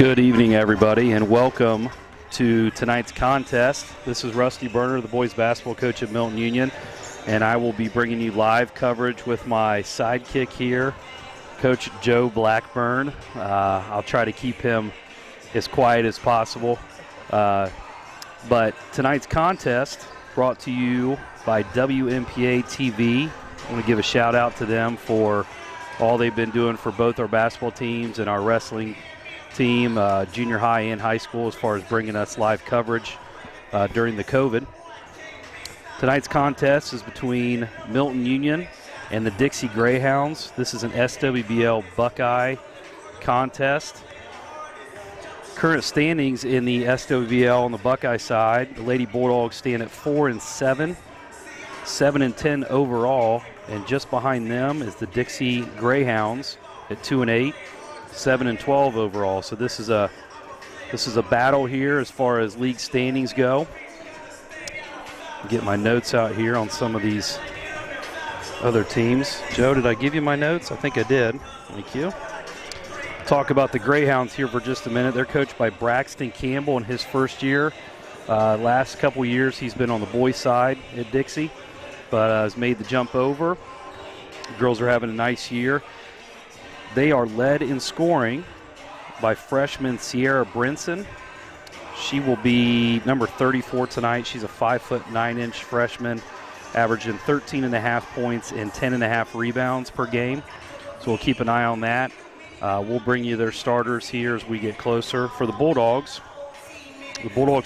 Good evening, everybody, and welcome to tonight's contest. This is Rusty Berner, the boys basketball coach at Milton-Union, and I will be bringing you live coverage with my sidekick here, Coach Joe Blackburn. I'll try to keep him as quiet as possible. But tonight's contest brought to you by WMPA TV. I want to give a shout out to them for all they've been doing for both our basketball teams and our wrestling team, junior high and high school, as far as bringing us live coverage during the COVID. Tonight's contest is between Milton-Union and the Dixie Greyhounds. This is an SWBL Buckeye contest. Current standings in the SWBL on the Buckeye side, the Lady Bulldogs stand at 4-7, 7-10 overall, and just behind them is the Dixie Greyhounds at 2-8. 7-12 overall. So this is a battle here as far as league standings go. Get my notes out here on some of these other teams. Joe, did I give you my notes? I think I did. Thank you. Talk about the Greyhounds here for just a minute. They're coached by Braxton Campbell in his first year. Last couple years he's been on the boys side at Dixie, but has made the jump over. The girls are having a nice year. They are led in scoring by freshman Sierra Brinson. She will be number 34 tonight. She's a 5'9" freshman, averaging 13.5 points and 10.5 rebounds per game. So we'll keep an eye on that. We'll bring you their starters here as we get closer. For the Bulldogs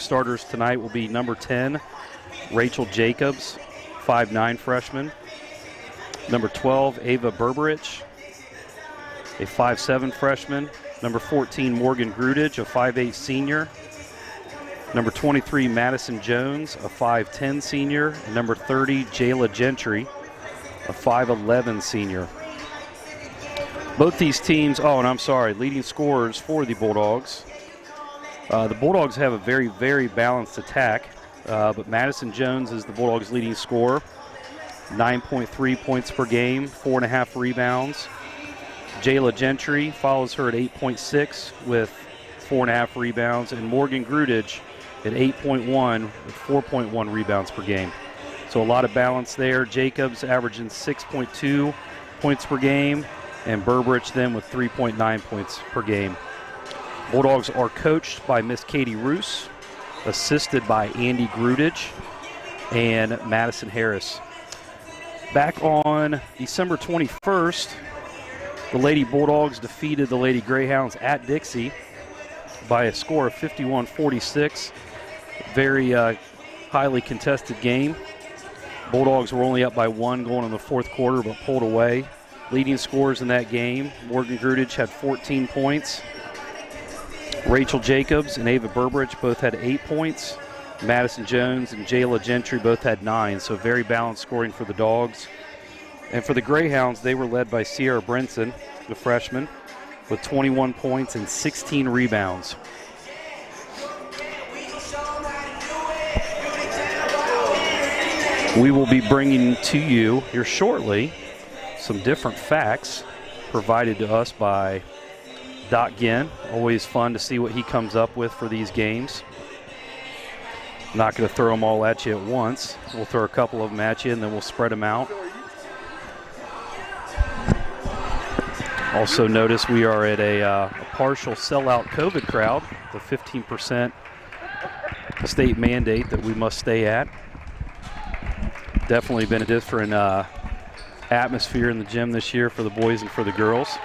starters tonight will be number 10, Rachel Jacobs, 5'9" freshman. Number 12, Ava Berberich, a 5'7" freshman. Number 14, Morgan Grudage, a 5'8" senior. Number 23, Madison Jones, a 5'10" senior. And number 30, Jayla Gentry, a 5'11" senior. Both these teams, leading scorers for the Bulldogs. The Bulldogs have a very, very balanced attack, but Madison Jones is the Bulldogs' leading scorer. 9.3 points per game, 4.5 rebounds. Jayla Gentry follows her at 8.6 with 4.5 rebounds, and Morgan Grudage at 8.1 with 4.1 rebounds per game. So a lot of balance there. Jacobs averaging 6.2 points per game, and Berberich then with 3.9 points per game. Bulldogs are coached by Miss Katie Roos, assisted by Andy Grudage and Madison Harris. Back on December 21st, the Lady Bulldogs defeated the Lady Greyhounds at Dixie by a score of 51-46. Very highly contested game. Bulldogs were only up by one going in the fourth quarter, but pulled away. Leading scorers in that game, Morgan Grudage had 14 points. Rachel Jacobs and Ava Berberich both had 8 points. Madison Jones and Jayla Gentry both had 9, so very balanced scoring for the Dogs. And for the Greyhounds, they were led by Sierra Brinson, the freshman, with 21 points and 16 rebounds. We will be bringing to you here shortly some different facts provided to us by Doc Ginn. Always fun to see what he comes up with for these games. I'm not going to throw them all at you at once. We'll throw a couple of them at you, and then we'll spread them out. Also notice we are at a partial sellout COVID crowd, the 15% state mandate that we must stay at. Definitely been a different atmosphere in the gym this year for the boys and for the girls.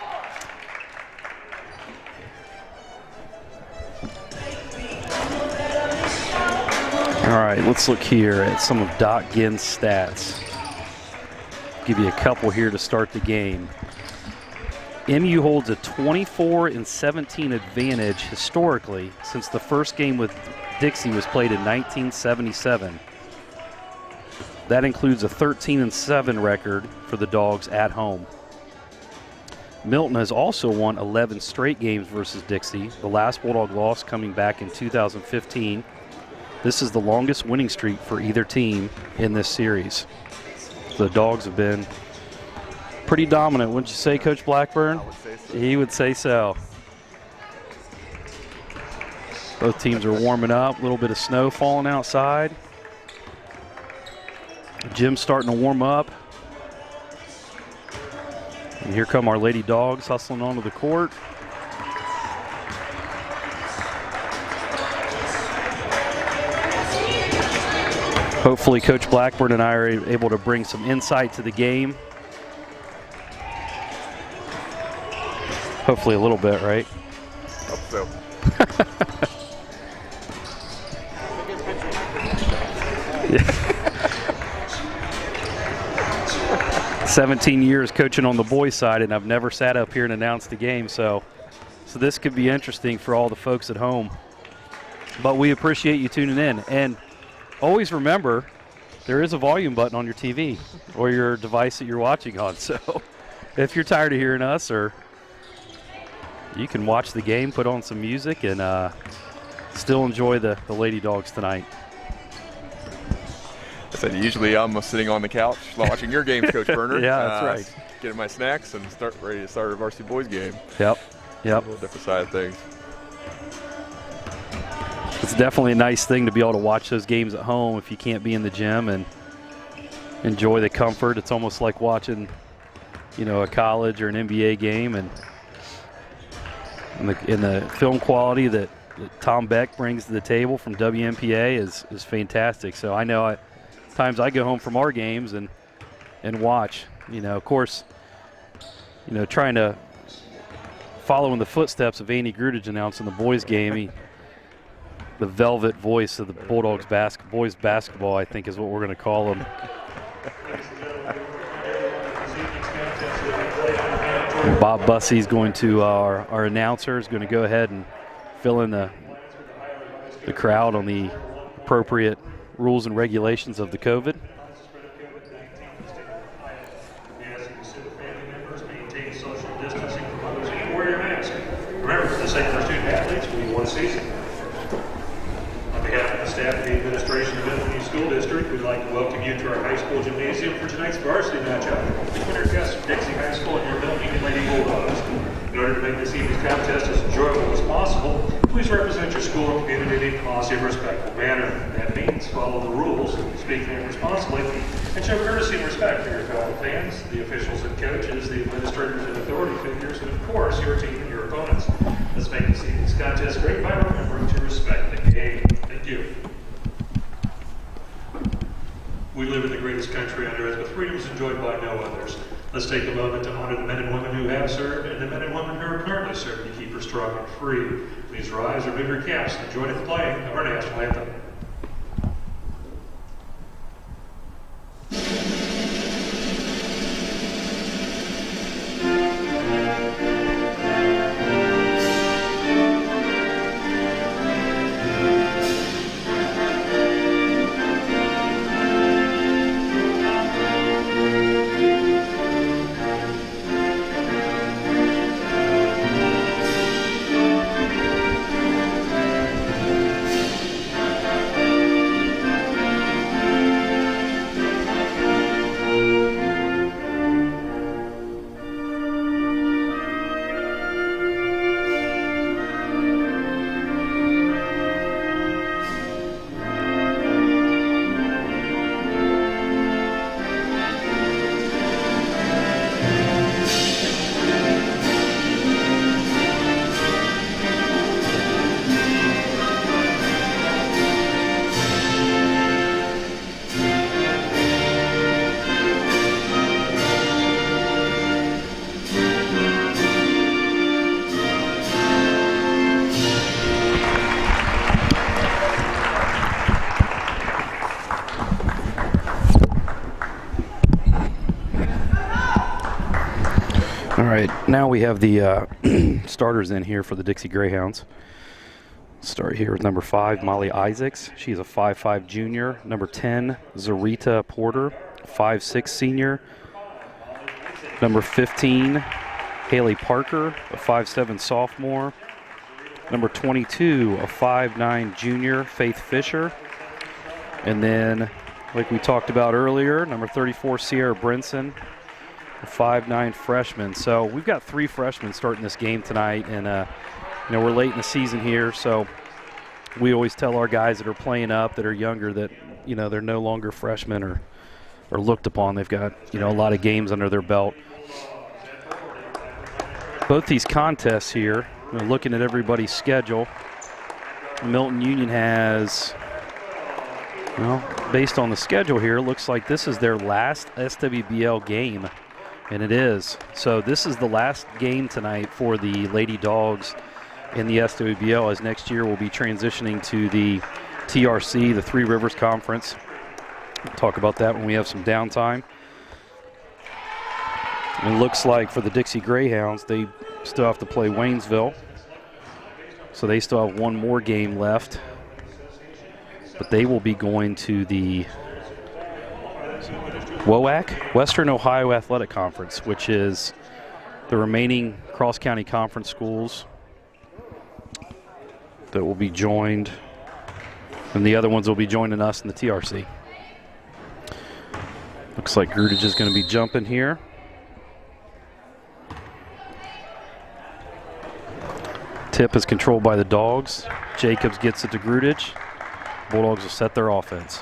All right, let's look here at some of Doc Ginn's stats. Give you a couple here to start the game. MU holds a 24-17 advantage historically since the first game with Dixie was played in 1977. That includes a 13-7 record for the Dogs at home. Milton has also won 11 straight games versus Dixie, the last Bulldog loss coming back in 2015. This is the longest winning streak for either team in this series. The Dogs have been pretty dominant, wouldn't you say, Coach Blackburn? I would say so. He would say so. Both teams are warming up. A little bit of snow falling outside. The gym's starting to warm up. And here come our Lady Dogs hustling onto the court. Hopefully Coach Blackburn and I are able to bring some insight to the game. Hopefully a little bit, right? Hope so. 17 years coaching on the boys' side, and I've never sat up here and announced a game, so this could be interesting for all the folks at home. But we appreciate you tuning in, and always remember there is a volume button on your TV or your device that you're watching on. So if you're tired of hearing us, or you can watch the game, put on some music, and still enjoy the Lady Dogs tonight. I said usually I'm sitting on the couch watching your games, Coach Berner. Yeah, that's right. Getting my snacks and ready to start a varsity boys game. Yep. A little different side of things. It's definitely a nice thing to be able to watch those games at home if you can't be in the gym and enjoy the comfort. It's almost like watching, a college or an NBA game, and the film quality that Tom Beck brings to the table from WMPA is fantastic. So I know at times I go home from our games and watch. Of course, trying to follow in the footsteps of Andy Grudage announcing the boys game. The velvet voice of the Bulldogs boys basketball, I think, is what we're going to call them. Bob Bussey's going to, our announcer, is going to go ahead and fill in the crowd on the appropriate rules and regulations of the COVID. Remember, for the sake of our student athletes, we won a season. On behalf of the staff and the administration of Milton-Union School District, we'd like to welcome you to our high school gymnasium for tonight's varsity matchup between our guests from Dixie High School and your Milton-Union Lady Bulldogs. In order to make this evening's contest as enjoyable as possible, please represent your school and community in a positive, respectful manner. That means follow the rules, speak responsibly, and show courtesy and respect for your fellow fans, the officials and coaches, the administrators and authority figures, and of course, your team and your opponents. Let's make this evening's contest great by remembering to respect the game. Thank you. We live in the greatest country on earth with freedoms enjoyed by no others. Let's take a moment to honor the men and women who have served and the men and women who are currently serving to keep her strong and free. Please rise or move your caps and join in the playing of our national anthem. All right, now we have the starters in here for the Dixie Greyhounds. Start here with number 5, Molly Isaacs. She's a 5'5" junior. Number 10, Zarita Porter, 5'6" senior. Number 15, Haley Parker, a 5'7" sophomore. Number 22, a 5'9" junior, Faith Fisher. And then, like we talked about earlier, number 34, Sierra Brinson, a 5'9" freshman. So we've got 3 freshmen starting this game tonight, and we're late in the season here, so we always tell our guys that are playing up, that are younger, that, you know, they're no longer freshmen or looked upon. They've got, you know, a lot of games under their belt. Both these contests here, you know, looking at everybody's schedule, Milton-Union has, well, based on the schedule here, looks like this is their last SWBL game, and it is. So this is the last game tonight for the Lady Dogs in the SWBL, as next year we'll be transitioning to the TRC, the Three Rivers Conference. We'll talk about that when we have some downtime. And it looks like for the Dixie Greyhounds, they still have to play Waynesville. So they still have one more game left. But they will be going to the WOAC, Western Ohio Athletic Conference, which is the remaining cross-county conference schools that will be joined, and the other ones will be joining us in the TRC. Looks like Grudage is going to be jumping here. Tip is controlled by the Dogs. Jacobs gets it to Grudage. Bulldogs will set their offense.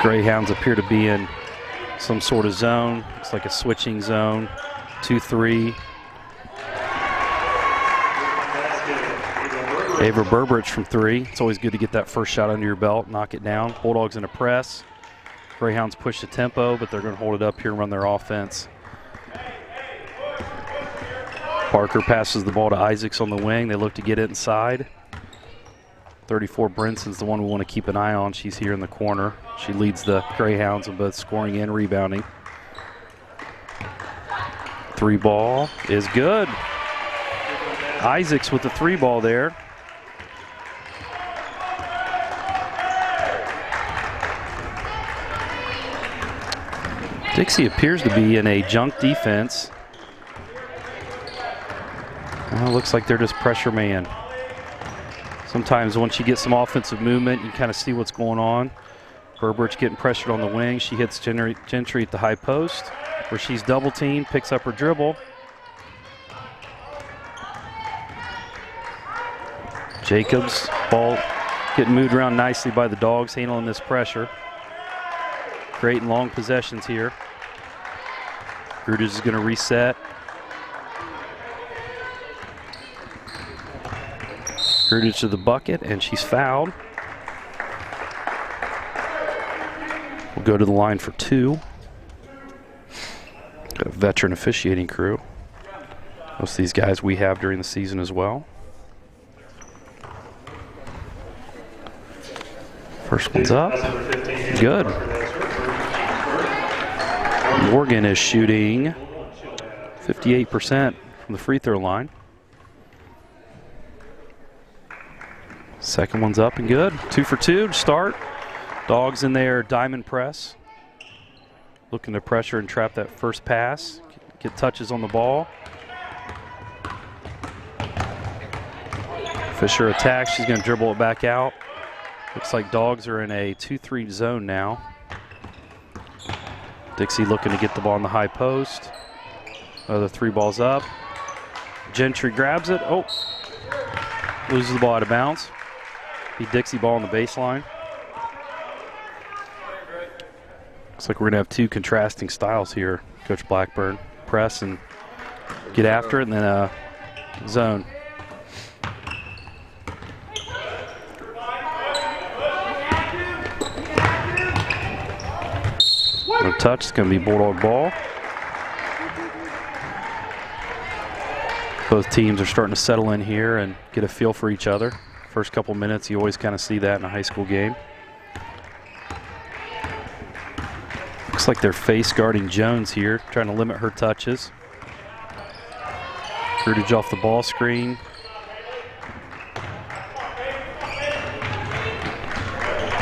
Greyhounds appear to be in some sort of zone. It's like a switching zone. 2-3. Ava Burbridge from 3. It's always good to get that first shot under your belt, knock it down. Bulldogs in a press. Greyhounds push the tempo, but they're going to hold it up here and run their offense. Parker passes the ball to Isaacs on the wing. They look to get it inside. 34 Brinson's the one we want to keep an eye on. She's here in the corner. She leads the Greyhounds in both scoring and rebounding. 3 ball is good. Isaacs with the 3 ball there. Dixie appears to be in a junk defense. Well, looks like they're just pressure man. Sometimes once you get some offensive movement, you kind of see what's going on. Burbridge getting pressured on the wing. She hits Gentry at the high post, where she's double teamed, picks up her dribble. Jacobs, ball getting moved around nicely by the Dogs, handling this pressure. Great and long possessions here. Grudage is going to reset. Grudage to the bucket, and she's fouled. We'll go to the line for 2. Got a veteran officiating crew. Most of these guys we have during the season as well. First one's up. Good. Morgan is shooting 58% from the free throw line. Second one's up and good. 2 for 2 to start. Dogs in their diamond press. Looking to pressure and trap that first pass. Get touches on the ball. Fisher attacks. She's going to dribble it back out. Looks like Dogs are in a 2-3 zone now. Dixie looking to get the ball in the high post. Another 3 balls up. Gentry grabs it. Oh, loses the ball out of bounds. Be Dixie ball on the baseline. Looks like we're going to have 2 contrasting styles here, Coach Blackburn. Press and get after it, and then zone. No touch. It's going to be Bulldog ball. Both teams are starting to settle in here and get a feel for each other. First couple minutes, you always kind of see that in a high school game. Looks like they're face guarding Jones here, trying to limit her touches. Grudage off the ball screen.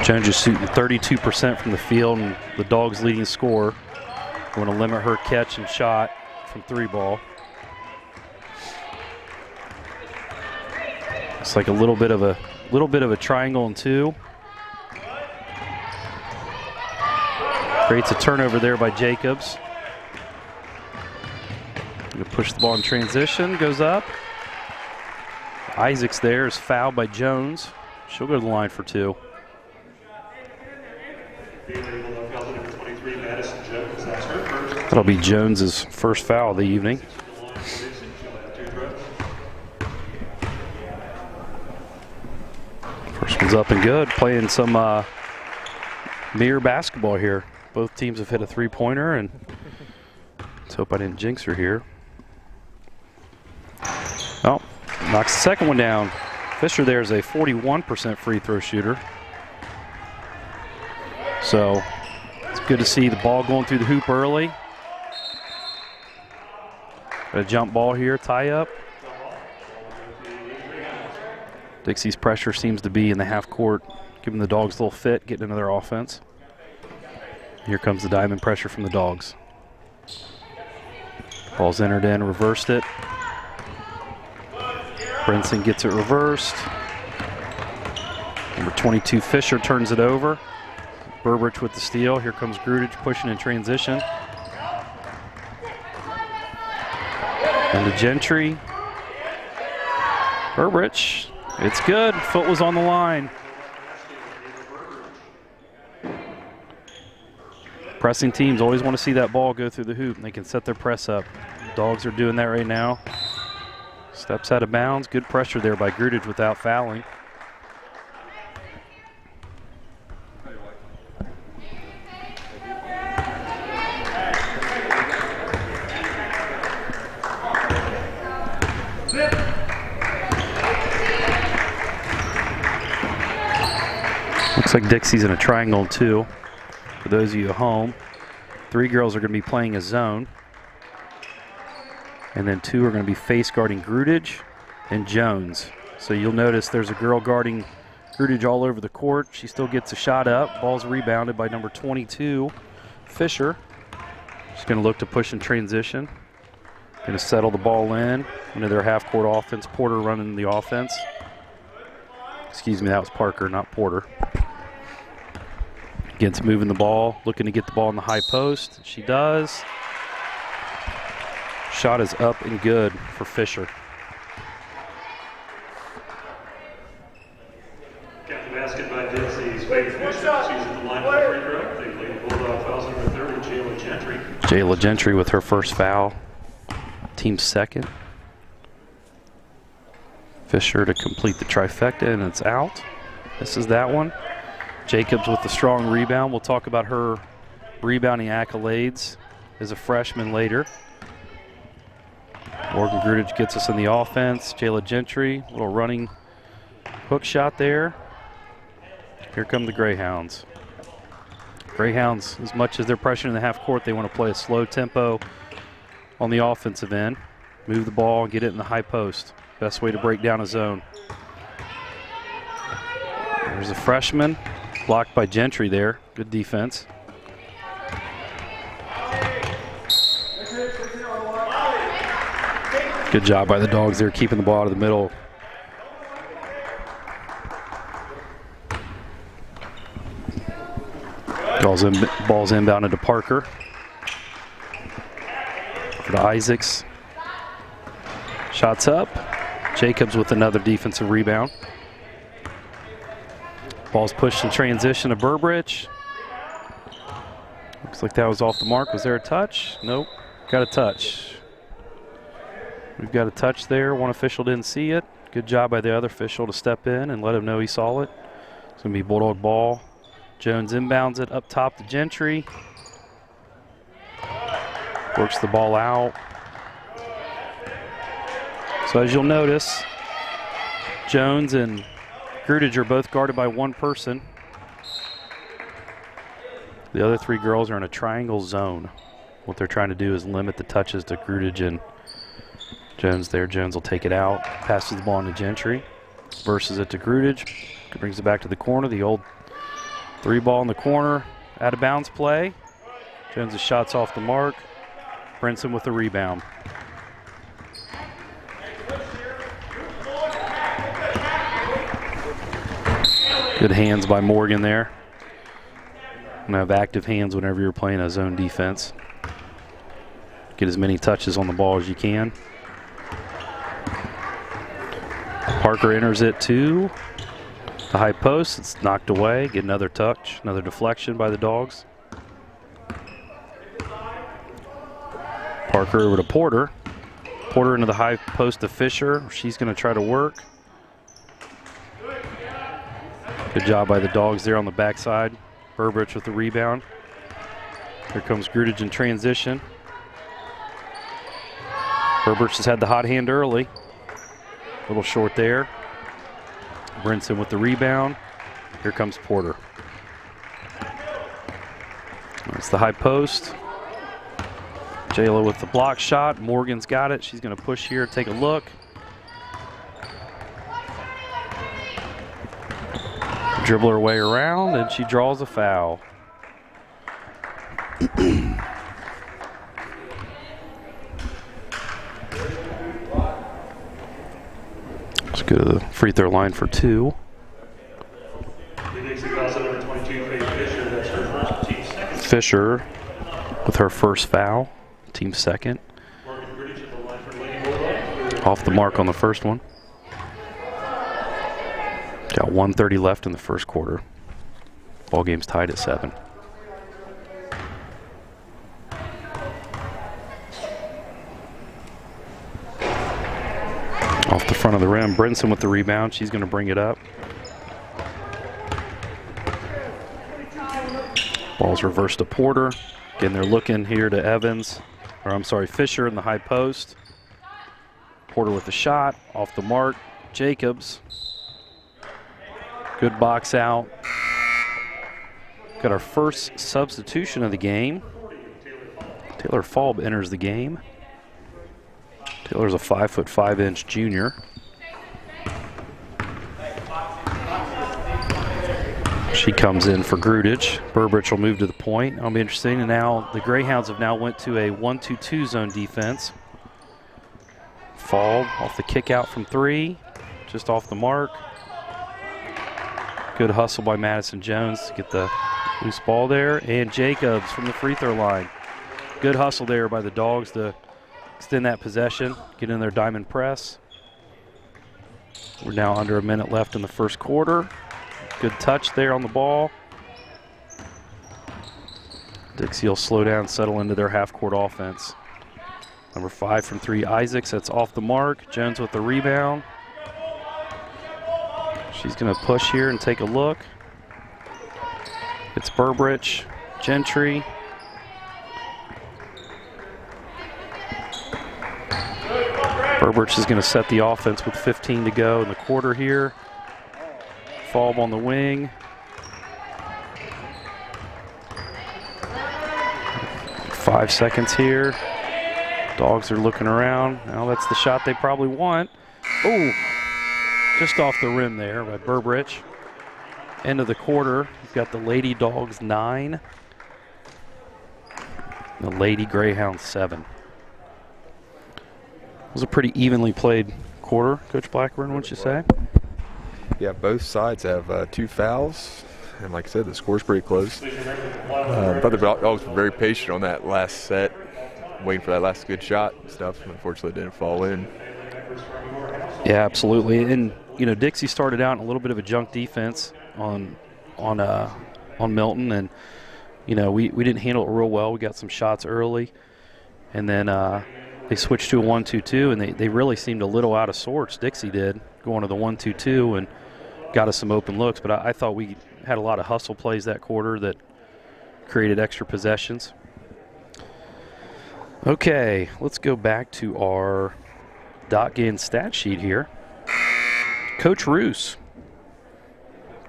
Jones is shooting 32% from the field, and the Dogs' leading scorer. Want to limit her catch and shot from 3 ball. It's like a little bit of a triangle and 2. Creates a turnover there by Jacobs. Gonna push the ball in transition, goes up. Isaacs there is fouled by Jones. She'll go to the line for 2. That'll be Jones's first foul of the evening. First one's up and good. Playing some mirror basketball here. Both teams have hit a 3-pointer, and let's hope I didn't jinx her here. Oh, knocks the second one down. Fisher there is a 41% free throw shooter. So it's good to see the ball going through the hoop early. Got a jump ball here, tie up. Dixie's pressure seems to be in the half court, giving the Dogs a little fit, getting into their offense. Here comes the diamond pressure from the Dogs. Ball's entered in, reversed it. Brinson gets it reversed. Number 22, Fisher, turns it over. Burbridge with the steal. Here comes Grudich pushing in transition. And to Gentry. Burbridge. It's good. Foot was on the line. Pressing teams always want to see that ball go through the hoop, and they can set their press up. Dogs are doing that right now. Steps out of bounds. Good pressure there by Grudich without fouling. Looks like Dixie's in a triangle too. For those of you at home, 3 girls are going to be playing a zone. And then 2 are going to be face guarding Grudich and Jones. So you'll notice there's a girl guarding Grudich all over the court. She still gets a shot up. Ball's rebounded by number 22, Fisher. She's going to look to push in transition. Going to settle the ball in into their half-court offense. Porter running the offense. Excuse me, that was Parker, not Porter. Against moving the ball, looking to get the ball in the high post. She does. Shot is up and good for Fisher. Got the basket by Dixie. She's at the line for free throw. They lead Bulldog fouls number 30, Jayla Gentry. Jayla Gentry with her first foul. Team second. Fisher to complete the trifecta, and it's out. This is that one. Jacobs with the strong rebound. We'll talk about her rebounding accolades as a freshman later. Morgan Grudich gets us in the offense. Jayla Gentry, little running hook shot there. Here come the Greyhounds. Greyhounds, as much as they're pressuring in the half court, they want to play a slow tempo on the offensive end. Move the ball and get it in the high post. Best way to break down a zone. There's a freshman. Blocked by Gentry there. Good defense. Good job by the Dogs there, keeping the ball out of the middle. Ball's inbounded to Parker. To Isaacs. Shots up. Jacobs with another defensive rebound. Ball's pushed in transition to Burbridge. Looks like that was off the mark. Was there a touch? Nope. Got a touch. We've got a touch there. One official didn't see it. Good job by the other official to step in and let him know he saw it. It's going to be Bulldog ball. Jones inbounds it up top to Gentry. Works the ball out. So as you'll notice, Jones and Grudich are both guarded by one person. The other 3 girls are in a triangle zone. What they're trying to do is limit the touches to Grudich and Jones there. Jones will take it out, passes the ball on to Gentry, verses it to Grudich, brings it back to the corner. The old 3 ball in the corner, out of bounds play. Jones' shot's off the mark. Brinson with the rebound. Good hands by Morgan there. And have active hands whenever you're playing a zone defense. Get as many touches on the ball as you can. Parker enters it to the high post. It's knocked away. Get another touch, another deflection by the Dogs. Parker over to Porter. Porter into the high post to Fisher. She's going to try to work. Good job by the Dogs there on the backside. Burbridge with the rebound. Here comes Grudich in transition. Burbridge has had the hot hand early. A little short there. Brinson with the rebound. Here comes Porter. That's the high post. Jayla with the block shot. Morgan's got it. She's going to push here, take a look. Dribble her way around, and she draws a foul. Let's go to the free throw line for 2. Fisher with her first foul, team second. Off the mark on the first one. Got 1:30 left in the first quarter. Ball game's tied at 7. Off the front of the rim, Brinson with the rebound. She's going to bring it up. Ball's reversed to Porter. Again, they're looking here to Evans, or I'm sorry, Fisher in the high post. Porter with the shot, off the mark. Jacobs. Good box out. Got our first substitution of the game. Taylor Falb enters the game. Taylor's a 5'5" junior. She comes in for Grudich. Burbridge will move to the point. That'll be interesting. And now the Greyhounds have now went to a 1-2-2 zone defense. Falb off the kick out from 3, just off the mark. Good hustle by Madison Jones to get the loose ball there. And Jacobs from the free throw line. Good hustle there by the Dogs to extend that possession, get in their diamond press. We're now under a minute left in the first quarter. Good touch there on the ball. Dixie will slow down, settle into their half-court offense. Number 5 from 3, Isaacs, that's off the mark. Jones with the rebound. She's going to push here and take a look. It's Burbridge, Gentry. Burbridge is going to set the offense with 15 to go in the quarter here. Falb on the wing. Five seconds here. Dogs are looking around. Now that's the shot they probably want. Oh, just off the rim there by Burbridge. End of the quarter, we've got the Lady Dogs 9. The Lady Greyhounds 7. It was a pretty evenly played quarter, Coach Blackburn, wouldn't you say? Yeah, both sides have 2 fouls. And like I said, the score's pretty close. But the Dogs were very patient on that last set, waiting for that last good shot and stuff. Unfortunately, it didn't fall in. Yeah, absolutely. And, you know, Dixie started out in a little bit of a junk defense on Milton. And, you know, we didn't handle it real well. We got some shots early. And then they switched to a 1-2-2, and they really seemed a little out of sorts. Dixie did, going to the 1-2-2 and got us some open looks. But I thought we had a lot of hustle plays that quarter that created extra possessions. Okay, let's go back to our .GAN stat sheet here. Coach Roos.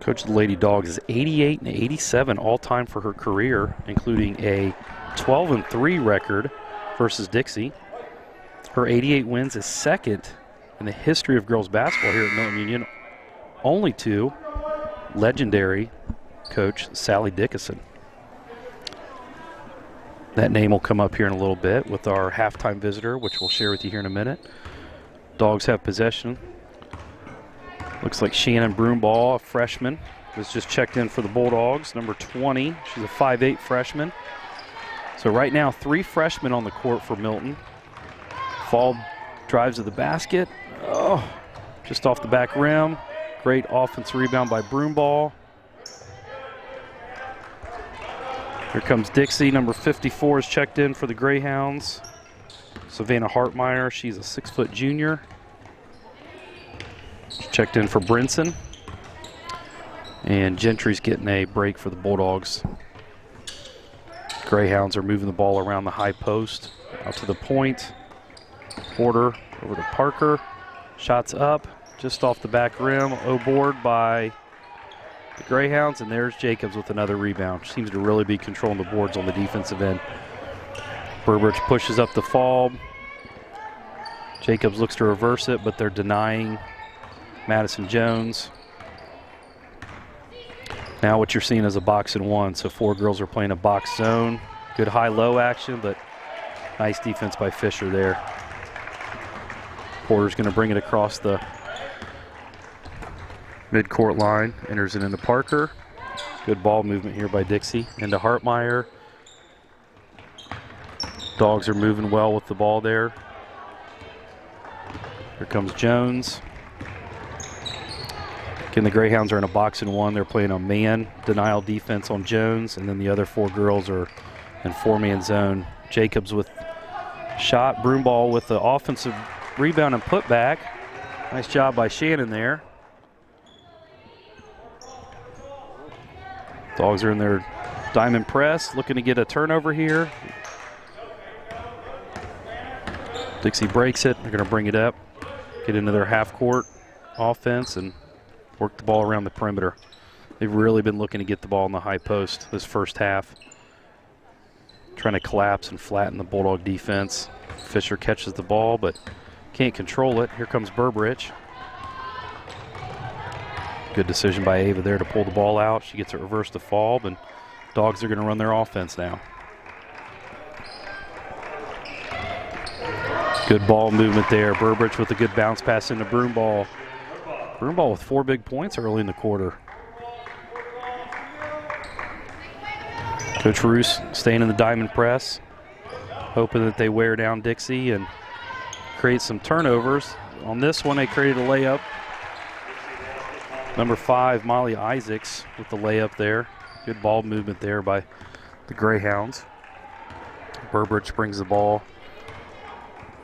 Coach of the Lady Dogs is 88 and 87 all-time for her career, including a 12-3 record versus Dixie. Her 88 wins is second in the history of girls basketball here at Milton-Union, only to legendary coach Sally Dickinson. That name will come up here in a little bit with our halftime visitor, which we'll share with you here in a minute. Dogs have possession. Looks like Shannon Broomball, a freshman, was just checked in for the Bulldogs, number 20. She's a 5'8 freshman. So right now, 3 freshmen on the court for Milton. Fall drives to the basket. Oh, just off the back rim. Great offensive rebound by Broomball. Here comes Dixie, number 54 is checked in for the Greyhounds. Savannah Hartmeyer, she's a 6-foot junior. She's checked in for Brinson. And Gentry's getting a break for the Bulldogs. Greyhounds are moving the ball around the high post. Out to the point. Porter over to Parker. Shots up, just off the back rim. O-board by the Greyhounds, and there's Jacobs with another rebound. Seems to really be controlling the boards on the defensive end. Burbridge pushes up the fall. Jacobs looks to reverse it, but they're denying Madison Jones. Now what you're seeing is a box and one, so 4 girls are playing a box zone. Good high-low action, but nice defense by Fisher there. Porter's going to bring it across the midcourt line, enters it into Parker. Good ball movement here by Dixie. Into Hartmeyer. Dogs are moving well with the ball there. Here comes Jones. Again, the Greyhounds are in a box and one. They're playing a man denial defense on Jones, and then the other 4 girls are in 4-man zone. Jacobs with shot. Broomball with the offensive rebound and putback. Nice job by Shannon there. Dogs are in their diamond press, looking to get a turnover here. Dixie breaks it. They're going to bring it up, get into their half-court offense, and work the ball around the perimeter. They've really been looking to get the ball in the high post this first half. Trying to collapse and flatten the Bulldog defense. Fisher catches the ball, but can't control it. Here comes Burbridge. Good decision by Ava there to pull the ball out. She gets it reversed to fall, and Dogs are going to run their offense now. Good ball movement there. Burbridge with a good bounce pass into Broomball. Broomball with 4 big points early in the quarter. Coach Roos staying in the diamond press, hoping that they wear down Dixie and create some turnovers. On this one, they created a layup. Number 5, Molly Isaacs with the layup there. Good ball movement there by the Greyhounds. Burbridge brings the ball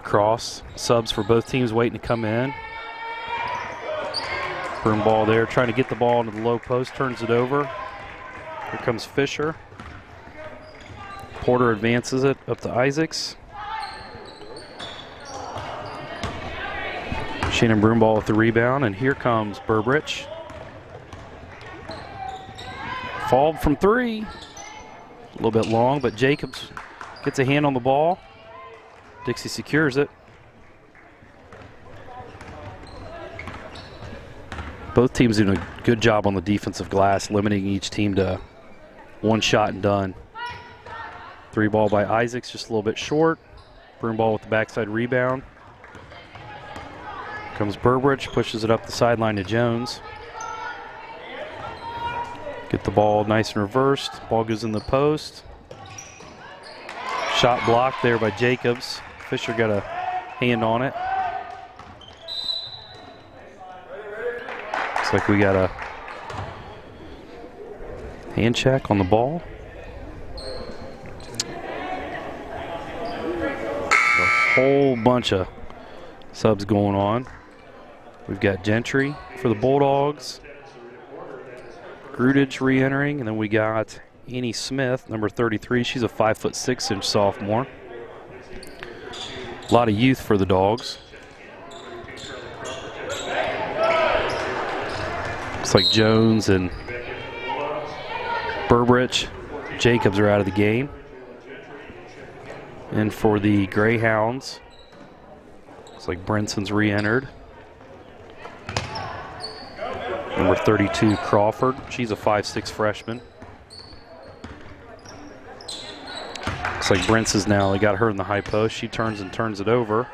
across. Subs for both teams waiting to come in. Broomball there trying to get the ball into the low post, turns it over. Here comes Fisher. Porter advances it up to Isaacs. Shannon Broomball with the rebound, and here comes Burbridge. Fall from 3. A little bit long, but Jacobs gets a hand on the ball. Dixie secures it. Both teams doing a good job on the defensive glass, limiting each team to 1 shot and done. 3 ball by Isaacs, just a little bit short. Broomball with the backside rebound. Comes Burbridge, pushes it up the sideline to Jones. Get the ball nice and reversed. Ball goes in the post. Shot blocked there by Jacobs. Fisher got a hand on it. Looks like we got a hand check on the ball. A whole bunch of subs going on. We've got Gentry for the Bulldogs. Grudage re-entering, and then we got Annie Smith, number 33. She's a 5'6" sophomore. A lot of youth for the Dogs. Looks like Jones and Burbridge, Jacobs are out of the game. And for the Greyhounds, looks like Brinson's re-entered. Number 32, Crawford. She's a 5'6" freshman. Looks like Brinson's now, they got her in the high post. She turns and turns it over.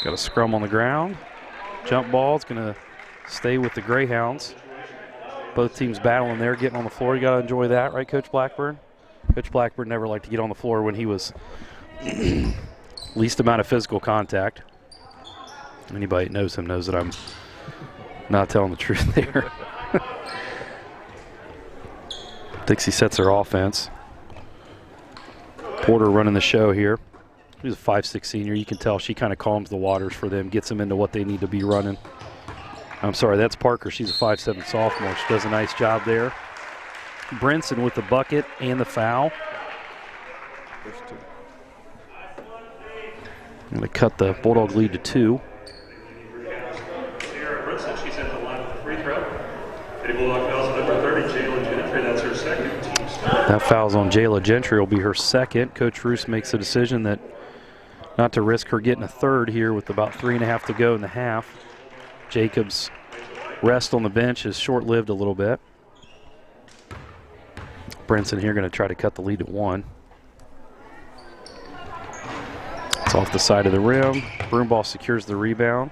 Got a scrum on the ground. Jump ball is going to stay with the Greyhounds. Both teams battling there, getting on the floor. You got to enjoy that, right, Coach Blackburn? Coach Blackburn never liked to get on the floor when he was least amount of physical contact. Anybody that knows him knows that I'm not telling the truth there. Dixie sets her offense. Porter running the show here. She's a 5'6" senior. You can tell she kind of calms the waters for them, gets them into what they need to be running. I'm sorry, that's Parker. She's a 5'7" sophomore. She does a nice job there. Brinson with the bucket and the foul. I'm going to cut the Bulldog lead to 2. She's at the line with the free throw. Bulldog fouls on number 30, Jayla Gentry. That's her second. That foul's on Jayla Gentry. Will be her second. Coach Roos makes a decision that not to risk her getting a third here with about 3.5 to go in the half. Jacobs' rest on the bench is short-lived a little bit. Brinson here going to try to cut the lead at 1. It's off the side of the rim. Broomball secures the rebound.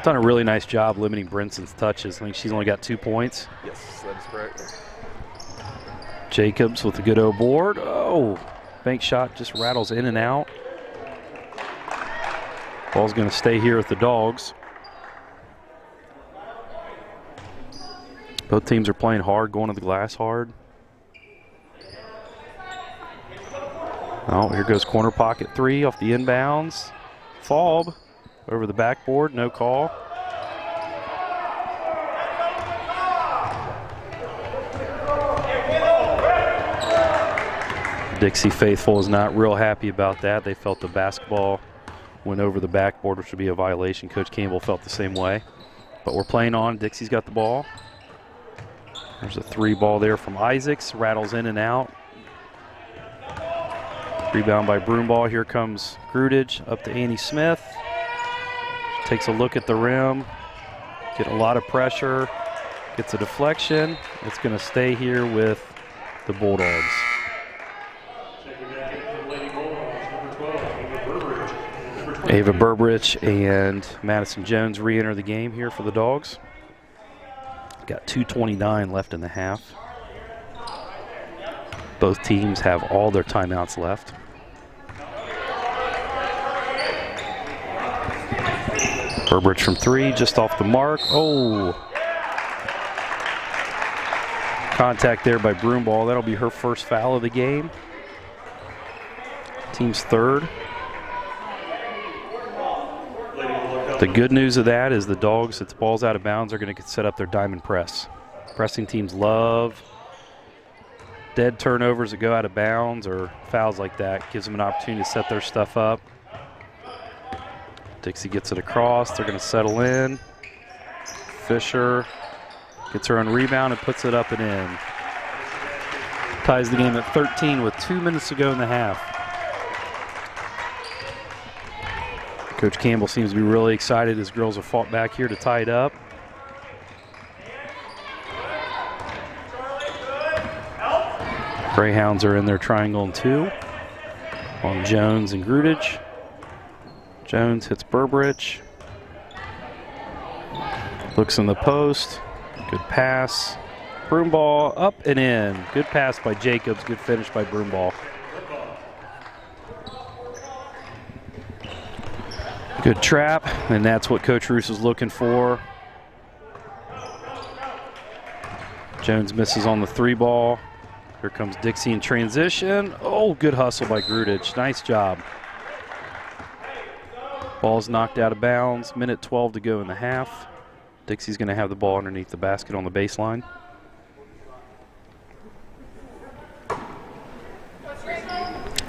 Done a really nice job limiting Brinson's touches. I think she's only got 2 points. Yes, that is correct. Jacobs with a good O board. Oh, bank shot just rattles in and out. Ball's going to stay here with the Dogs. Both teams are playing hard, going to the glass hard. Oh, here goes corner pocket 3 off the inbounds. Faub over the backboard, no call. Dixie faithful is not real happy about that. They felt the basketball went over the backboard, which would be a violation. Coach Campbell felt the same way. But we're playing on. Dixie's got the ball. There's a 3 ball there from Isaacs. Rattles in and out. Rebound by Broomball. Here comes Grudage up to Annie Smith. She takes a look at the rim. Getting a lot of pressure. Gets a deflection. It's going to stay here with the Bulldogs. Ava Burbridge and Madison Jones re-enter the game here for the Dogs. Got 2:29 left in the half. Both teams have all their timeouts left. Burbridge from 3, just off the mark. Oh! Contact there by Broomball. That'll be her first foul of the game. Team's 3rd. The good news of that is the Dogs, if the ball's out of bounds, are going to set up their diamond press. Pressing teams love dead turnovers that go out of bounds or fouls like that. Gives them an opportunity to set their stuff up. Dixie gets it across. They're going to settle in. Fisher gets her own rebound and puts it up and in. Ties the game at 13 with 2 minutes to go in the half. Coach Campbell seems to be really excited. His girls have fought back here to tie it up. Greyhounds are in their triangle and 2 on Jones and Grudage. Jones hits Burbridge. Looks in the post. Good pass. Broomball up and in. Good pass by Jacobs. Good finish by Broomball. Good trap, and that's what Coach Roos is looking for. Jones misses on the 3 ball. Here comes Dixie in transition. Oh, good hustle by Grudage. Nice job. Ball's knocked out of bounds. Minute 12 to go in the half. Dixie's going to have the ball underneath the basket on the baseline.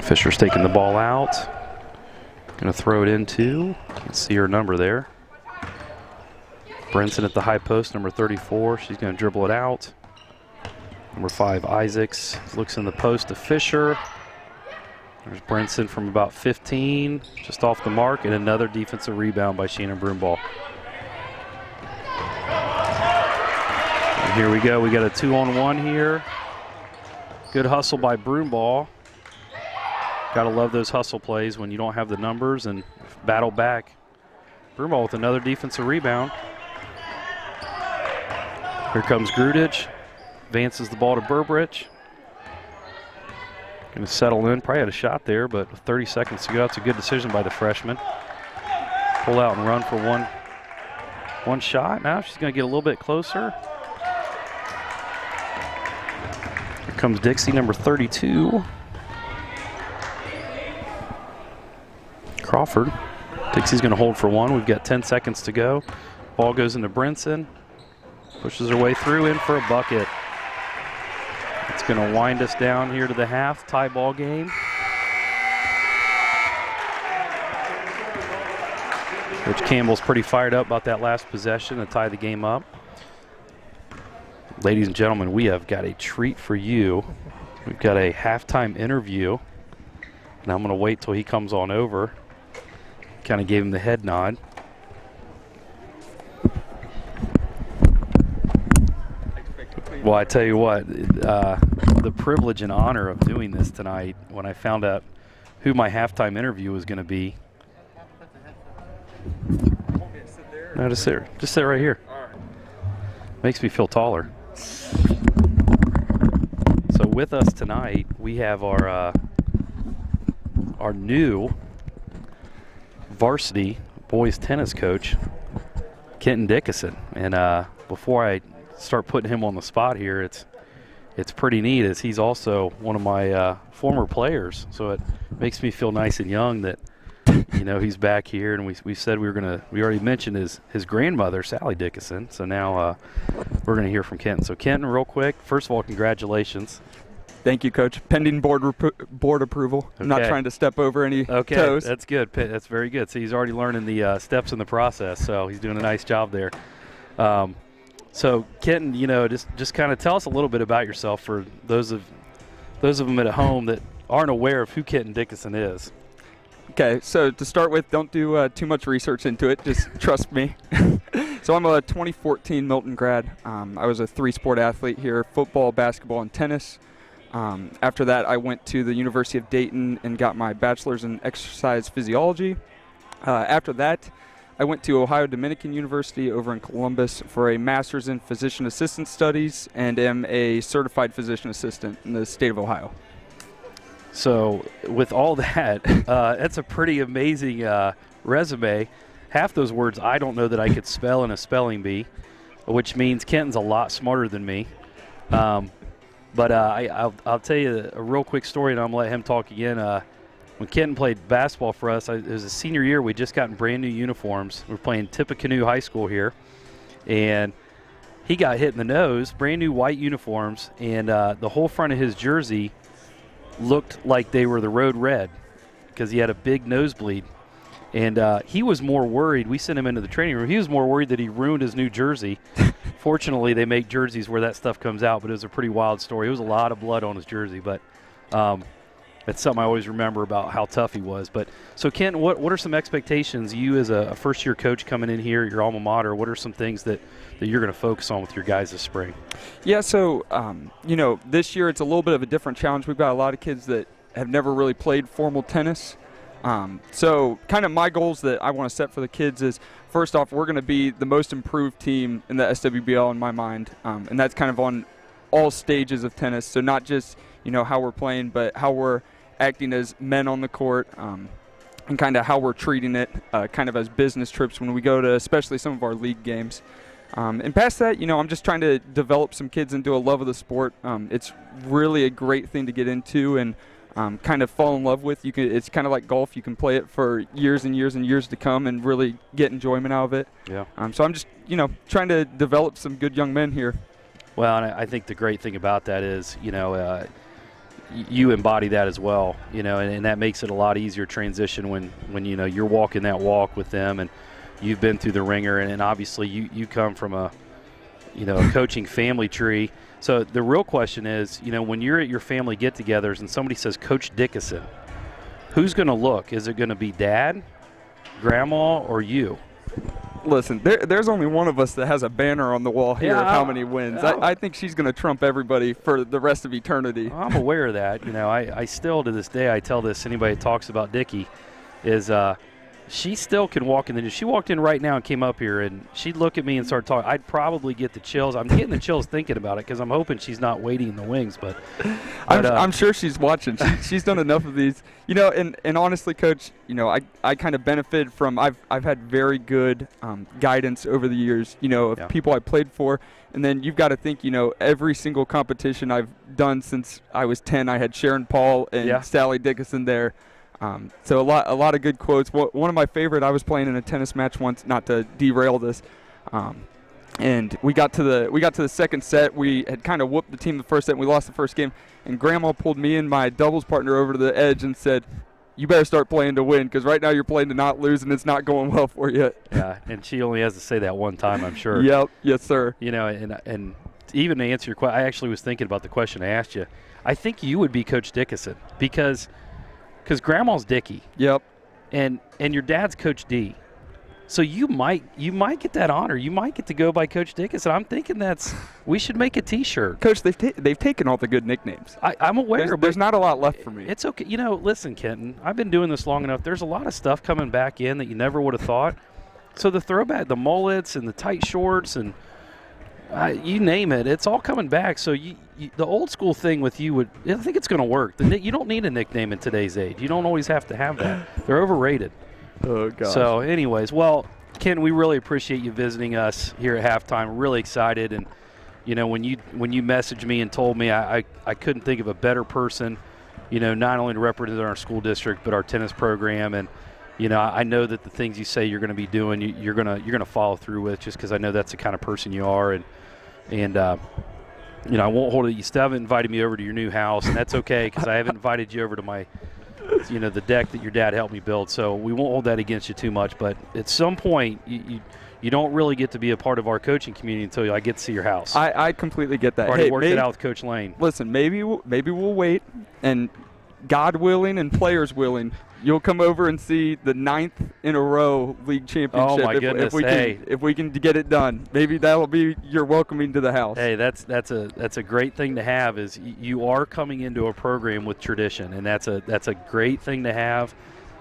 Fisher's taking the ball out. Going to throw it into, can't see her number there. Brinson at the high post, number 34. She's going to dribble it out. Number 5, Isaacs, looks in the post to Fisher. There's Brinson from about 15, just off the mark, and another defensive rebound by Shannon Broomball. And here we go. We got a 2-on-1 here. Good hustle by Broomball. Got to love those hustle plays when you don't have the numbers and battle back. Broomball with another defensive rebound. Here comes Grudage. Advances the ball to Burbridge. Going to settle in. Probably had a shot there, but with 30 seconds to go, it's a good decision by the freshman. Pull out and run for one shot. Now she's going to get a little bit closer. Here comes Dixie, number 32. Crawford. Dixie's going to hold for one. We've got 10 seconds to go. Ball goes into Brinson. Pushes her way through, in for a bucket. It's going to wind us down here to the half. Tie ball game. Coach Campbell's pretty fired up about that last possession to tie the game up. Ladies and gentlemen, we have got a treat for you. We've got a halftime interview. And I'm going to wait till he comes on over. Kind of gave him the head nod. Well, I tell you what, the privilege and honor of doing this tonight, when I found out who my halftime interview was going to be. No, just sit right here. Makes me feel taller. So with us tonight, we have our new varsity boys tennis coach, Kenton Dickinson. And before I start putting him on the spot here, it's pretty neat, as he's also one of my former players. So it makes me feel nice and young that, you know, he's back here. And we said we already mentioned his grandmother, Sally Dickinson. So now we're gonna hear from Kenton. So Kenton, real quick, first of all, congratulations. Thank you, Coach. Pending board approval. I'm not trying to step over any toes. That's good. That's very good. So he's already learning the steps in the process. So he's doing a nice job there. So Kenton, you know, just kind of tell us a little bit about yourself for those of them at home that aren't aware of who Kenton Dickinson is. Okay, so to start with, don't do too much research into it. Just trust me. So I'm a 2014 Milton grad. I was a 3-sport athlete here: football, basketball, and tennis. After that, I went to the University of Dayton and got my bachelor's in exercise physiology. After that, I went to Ohio Dominican University over in Columbus for a master's in physician assistant studies and am a certified physician assistant in the state of Ohio. So with all that, that's a pretty amazing resume. Half those words I don't know that I could spell in a spelling bee, which means Kenton's a lot smarter than me. But I'll tell you a real quick story, and I'm going to let him talk again. When Kenton played basketball for us, it was a senior year. We'd just gotten brand new uniforms. We were playing Tippecanoe High School here, and he got hit in the nose, brand new white uniforms, and the whole front of his jersey looked like they were the road red because he had a big nosebleed. And he was more worried. We sent him into the training room. He was more worried that he ruined his new jersey. Fortunately, they make jerseys where that stuff comes out, but it was a pretty wild story. It was a lot of blood on his jersey, but it's something I always remember about how tough he was. But so, Kent, what are some expectations, you as a first-year coach coming in here at your alma mater, what are some things that you're going to focus on with your guys this spring? Yeah, so, you know, this year it's a little bit of a different challenge. We've got a lot of kids that have never really played formal tennis. So kind of my goals that I want to set for the kids is, first off, we're going to be the most improved team in the SWBL in my mind, and that's kind of on all stages of tennis. So not just, you know, how we're playing, but how we're acting as men on the court, and kind of how we're treating it kind of as business trips when we go to especially some of our league games. And past that, you know, I'm just trying to develop some kids into a love of the sport. It's really a great thing to get into and kind of fall in love with. It's kind of like golf. You can play it for years and years and years to come and really get enjoyment out of it. Yeah. So I'm just, you know, trying to develop some good young men here. Well, and I think the great thing about that is, you know, you embody that as well, you know, and that makes it a lot easier transition when you know, you're walking that walk with them and you've been through the ringer, and obviously you come from a, you know, a coaching family tree. So the real question is, you know, when you're at your family get-togethers and somebody says Coach Dickinson, who's going to look? Is it going to be Dad, Grandma, or you? Listen, there's only one of us that has a banner on the wall here of how many wins. I think she's going to trump everybody for the rest of eternity. I'm aware of that. You know, I still to this day, I tell this anybody that talks about Dickie is she still can walk in the gym. She walked in right now and came up here, and she'd look at me and start talking. I'd probably get the chills. I'm getting the chills thinking about it because I'm hoping she's not waiting in the wings. But I'm sure she's watching. She's done enough of these. And honestly, Coach, I kind of benefited from I've had very good guidance over the years, of people I played for. And then you've got to think, every single competition I've done since I was 10, I had Sharon Paul and Sally Dickinson there. So a lot of good quotes. One of my favorite, I was playing in a tennis match once, not to derail this, and we got to the second set. We had kind of whooped the team the first set, and we lost the first game. And Grandma pulled me and my doubles partner over to the edge and said, "You better start playing to win, because right now you're playing to not lose, and it's not going well for you." Yeah, and she only has to say that one time, I'm sure. Yep, yes, sir. And even to answer your question, I actually was thinking about the question I asked you. I think you would be Coach Dickinson because Grandma's Dickie. Yep. And your dad's Coach D. So you might get that honor. You might get to go by Coach Dickinson. I'm thinking we should make a T-shirt. Coach, they've taken all the good nicknames. I'm aware. There's not a lot left for me. It's okay. Listen, Kenton, I've been doing this long enough. There's a lot of stuff coming back in that you never would have thought. So the throwback, the mullets and the tight shorts and you name it, it's all coming back. So the old school thing with you I think it's going to work. You don't need a nickname in today's age. You don't always have to have that. They're overrated. Oh, gosh. So, anyways, well, Ken, we really appreciate you visiting us here at halftime. Really excited, and when you messaged me and told me, I couldn't think of a better person, not only to represent our school district but our tennis program. And I know that the things you say you're going to be doing, you're gonna follow through with, just because I know that's the kind of person you are. And I won't hold it. You still haven't invited me over to your new house, and that's okay, because I haven't invited you over to my, the deck that your dad helped me build. So we won't hold that against you too much. But at some point, you don't really get to be a part of our coaching community until I get to see your house. I completely get that. Already worked it out with Coach Lane. Listen, maybe we'll wait, and God willing and players willing, you'll come over and see the 9th in a row league championship. Oh my goodness! If we can get it done, maybe that'll be your welcoming to the house. Hey, that's a great thing to have. Is you are coming into a program with tradition, and that's a great thing to have.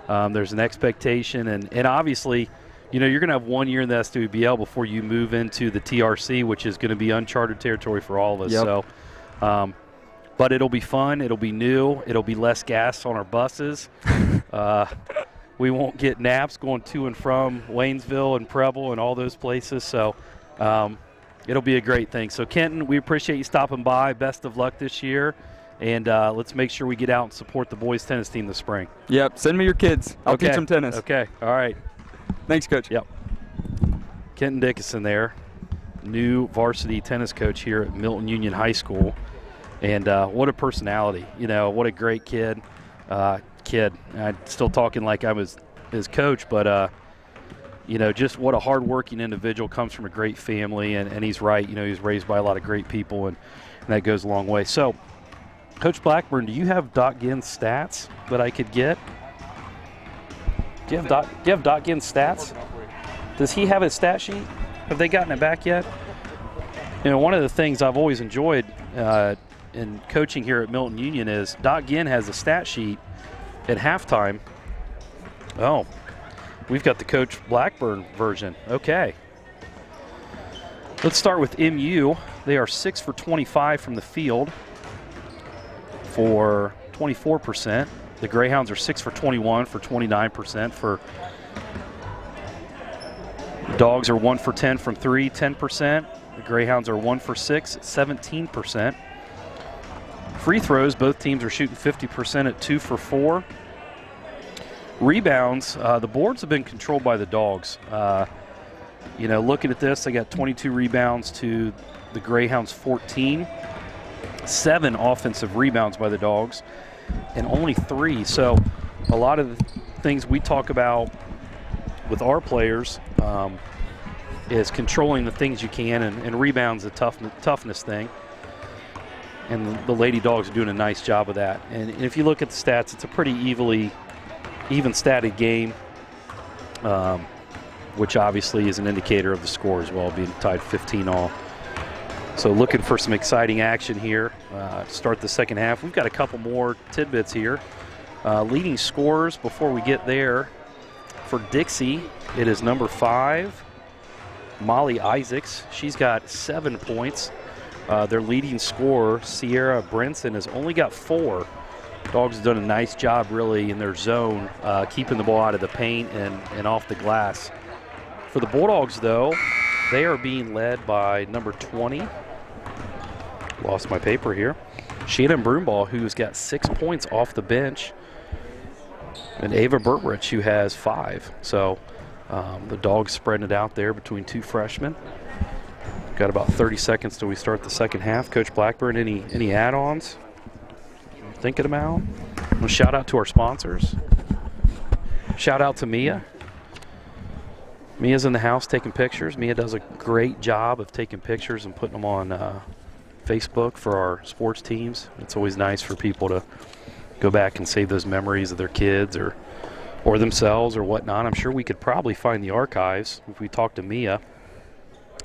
There's an expectation, and obviously, you're going to have 1 year in the SWBL before you move into the TRC, which is going to be uncharted territory for all of us. Yep. So. But it'll be fun. It'll be new. It'll be less gas on our buses. We won't get naps going to and from Waynesville and Preble and all those places. So it'll be a great thing. So, Kenton, we appreciate you stopping by. Best of luck this year. And let's make sure we get out and support the boys' tennis team this spring. Yep. Send me your kids. I'll teach them tennis. Okay. All right. Thanks, Coach. Yep. Kenton Dickinson there, new varsity tennis coach here at Milton-Union High School. And what a personality, what a great kid. I'm still talking like I was his coach, but, just what a hardworking individual, comes from a great family. And he's right, he was raised by a lot of great people, and that goes a long way. So, Coach Blackburn, do you have Doc Ginn's stats that I could get? Do you have Doc Ginn's stats? Does he have his stat sheet? Have they gotten it back yet? One of the things I've always enjoyed in coaching here at Milton-Union is Doc Ginn has a stat sheet at halftime. Oh, we've got the Coach Blackburn version. Okay. Let's start with MU. They are 6 for 25 from the field for 24%. The Greyhounds are 6 for 21 for 29%. The Dogs are 1 for 10 from 3, 10%. The Greyhounds are 1 for 6, 17%. Free throws, both teams are shooting 50% at 2 for 4. Rebounds, the boards have been controlled by the Dogs. Looking at this, they got 22 rebounds to the Greyhounds 14. 7 offensive rebounds by the Dogs, and only 3. So a lot of the things we talk about with our players is controlling the things you can, and rebounds the toughness thing. And the Lady Dogs are doing a nice job of that. And if you look at the stats, it's a pretty even statted game, which obviously is an indicator of the score as well, being tied 15 all. So looking for some exciting action here to start the second half. We've got a couple more tidbits here. Leading scorers before we get there for Dixie, it is number 5, Molly Isaacs. She's got 7 points. Their leading scorer, Sierra Brinson, has only got 4. Dogs have done a nice job really in their zone, keeping the ball out of the paint and off the glass. For the Bulldogs, though, they are being led by number 20. Lost my paper here. Shannon Broomball, who's got 6 points off the bench. And Ava Burbrich, who has 5. So the Dogs spreading it out there between 2 freshmen. Got about 30 seconds till we start the second half. Coach Blackburn, any add-ons? Thinking about? Well, shout out to our sponsors. Shout out to Mia. Mia's in the house taking pictures. Mia does a great job of taking pictures and putting them on Facebook for our sports teams. It's always nice for people to go back and save those memories of their kids or themselves or whatnot. I'm sure we could probably find the archives if we talked to Mia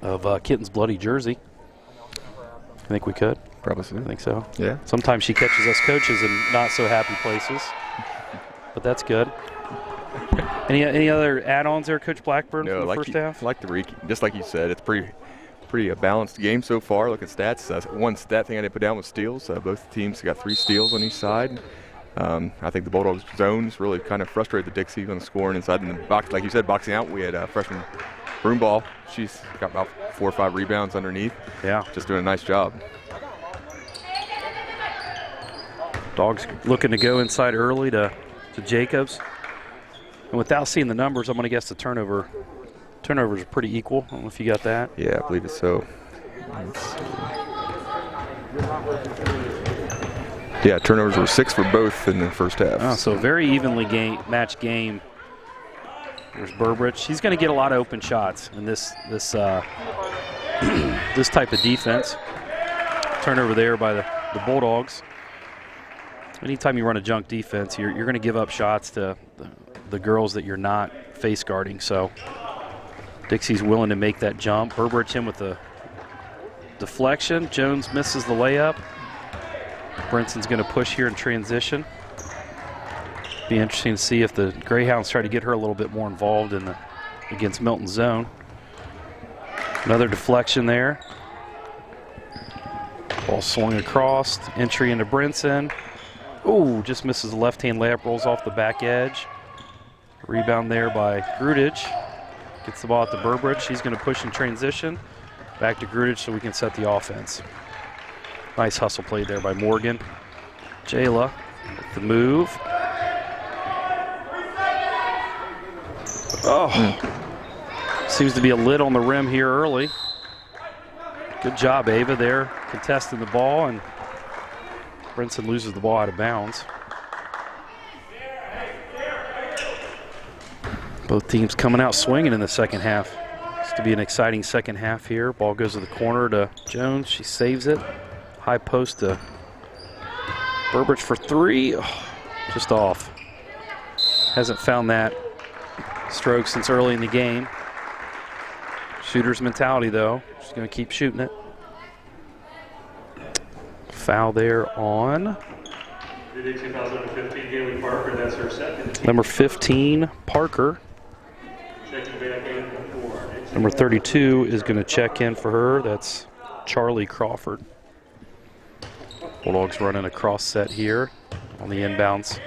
of Kitten's bloody jersey. I think we could. Probably so. I think so. Yeah. Sometimes she catches us coaches in not so happy places, but that's good. Any other add-ons there, Coach Blackburn, for the first half? Like just like you said, it's pretty a balanced game so far. Look at stats. One stat thing I didn't put down was steals. Both teams got 3 steals on each side. I think the Bulldogs zones really kind of frustrated the Dixie on scoring inside in the box. Like you said, boxing out. We had freshman Broomball. She's got about 4 or 5 rebounds underneath. Yeah. Just doing a nice job. Dogs looking to go inside early to Jacobs. And without seeing the numbers, I'm going to guess the turnovers are pretty equal. I don't know if you got that. Yeah, I believe it's so. Let's see. Yeah, turnovers were 6 for both in the first half. Oh, so very evenly matched game. There's Burbrich. He's going to get a lot of open shots in this this type of defense. Turnover there by the Bulldogs. Anytime you run a junk defense, you're going to give up shots to the girls that you're not face guarding. So Dixie's willing to make that jump. Burbrich in with the deflection. Jones misses the layup. Brinson's going to push here in transition. Be interesting to see if the Greyhounds try to get her a little bit more involved in against Milton zone. Another deflection there. Ball swung across. Entry into Brinson. Ooh, just misses the left-hand layup, rolls off the back edge. Rebound there by Grudich. Gets the ball at the Burbrich. He's going to push in transition. Back to Grudich so we can set the offense. Nice hustle play there by Morgan. Jayla with the move. Oh, seems to be a lid on the rim here early. Good job, Ava, there contesting the ball, and Brinson loses the ball out of bounds. Both teams coming out swinging in the second half. It's to be an exciting second half here. Ball goes to the corner to Jones. She saves it. High post to Burbrich for 3. Oh, just off. Hasn't found that stroke since early in the game. Shooter's mentality, though. She's going to keep shooting it. Foul there on number 15, Parker. Number 32 is going to check in for her. That's Charlie Crawford. Bulldogs running a cross set here on the inbounds.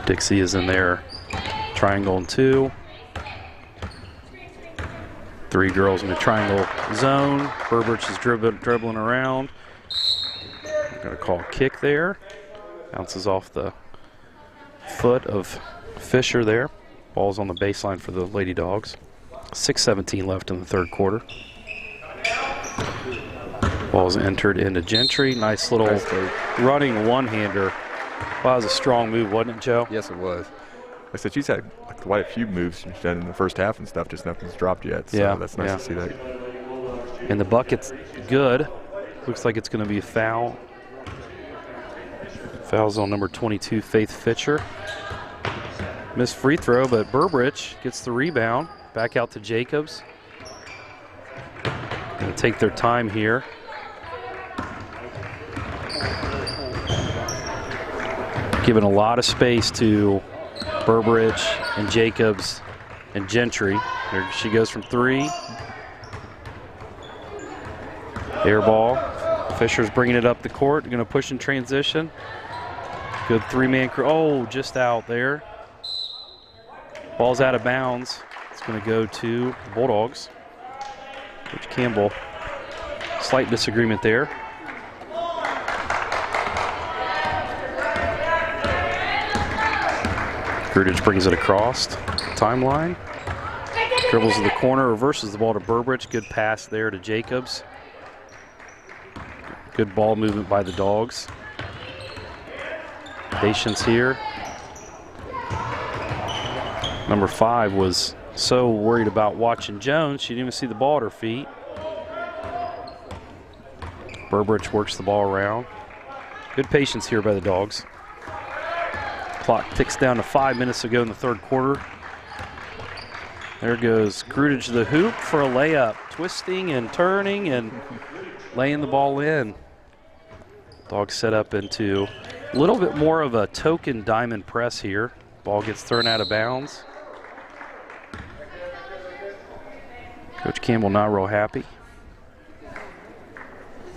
Dixie is in there, triangle and 2. 3 girls in a triangle zone. Burbrich is dribbling around. I'm going to call a kick there. Bounces off the foot of Fisher there. Ball's on the baseline for the Lady Dogs. 6:17 left in the third quarter. Ball's entered into Gentry. Nice little running one-hander. Wow, that was a strong move, wasn't it, Joe? Yes, it was. I said she's had quite a few moves she's done in the first half and stuff, just nothing's dropped yet. So yeah, that's nice to see that. And the bucket's good. Looks like it's going to be a foul. Foul's on number 22, Faith Fitcher. Missed free throw, but Burbrich gets the rebound. Back out to Jacobs. Going to take their time here. Giving a lot of space to Burbridge and Jacobs and Gentry. There she goes from 3. Air ball. Fisher's bringing it up the court. Going to push in transition. Good 3-man crew. Oh, just out there. Ball's out of bounds. It's going to go to the Bulldogs. Coach Campbell. Slight disagreement there. Grudich brings it across timeline. Dribbles to the corner, reverses the ball to Burbridge. Good pass there to Jacobs. Good ball movement by the Dogs. Patience here. Number 5 was so worried about watching Jones, she didn't even see the ball at her feet. Burbridge works the ball around. Good patience here by the Dogs. Clock ticks down to 5 minutes to go in the third quarter. There goes Grudich to the hoop for a layup. Twisting and turning and laying the ball in. Dogs set up into a little bit more of a token diamond press here. Ball gets thrown out of bounds. Coach Campbell not real happy.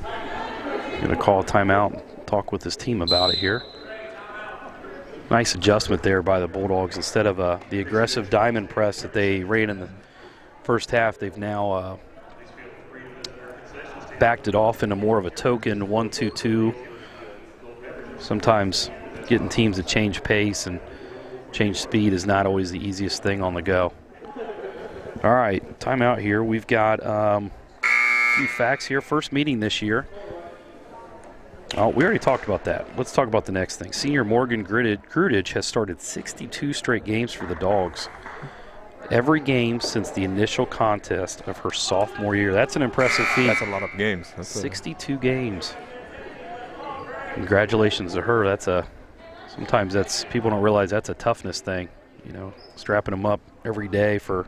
Going to call a timeout and talk with his team about it here. Nice adjustment there by the Bulldogs. Instead of the aggressive diamond press that they ran in the first half, they've now backed it off into more of a token 1-2-2. Sometimes getting teams to change pace and change speed is not always the easiest thing on the go. All right, timeout here. We've got a few facts here. First meeting this year. Oh, we already talked about that. Let's talk about the next thing. Senior Morgan Grudich has started 62 straight games for the Dogs. Every game since the initial contest of her sophomore year. That's an impressive feat. That's a lot of games. 62 games. Congratulations to her. Sometimes people don't realize that's a toughness thing. You know, strapping them up every day for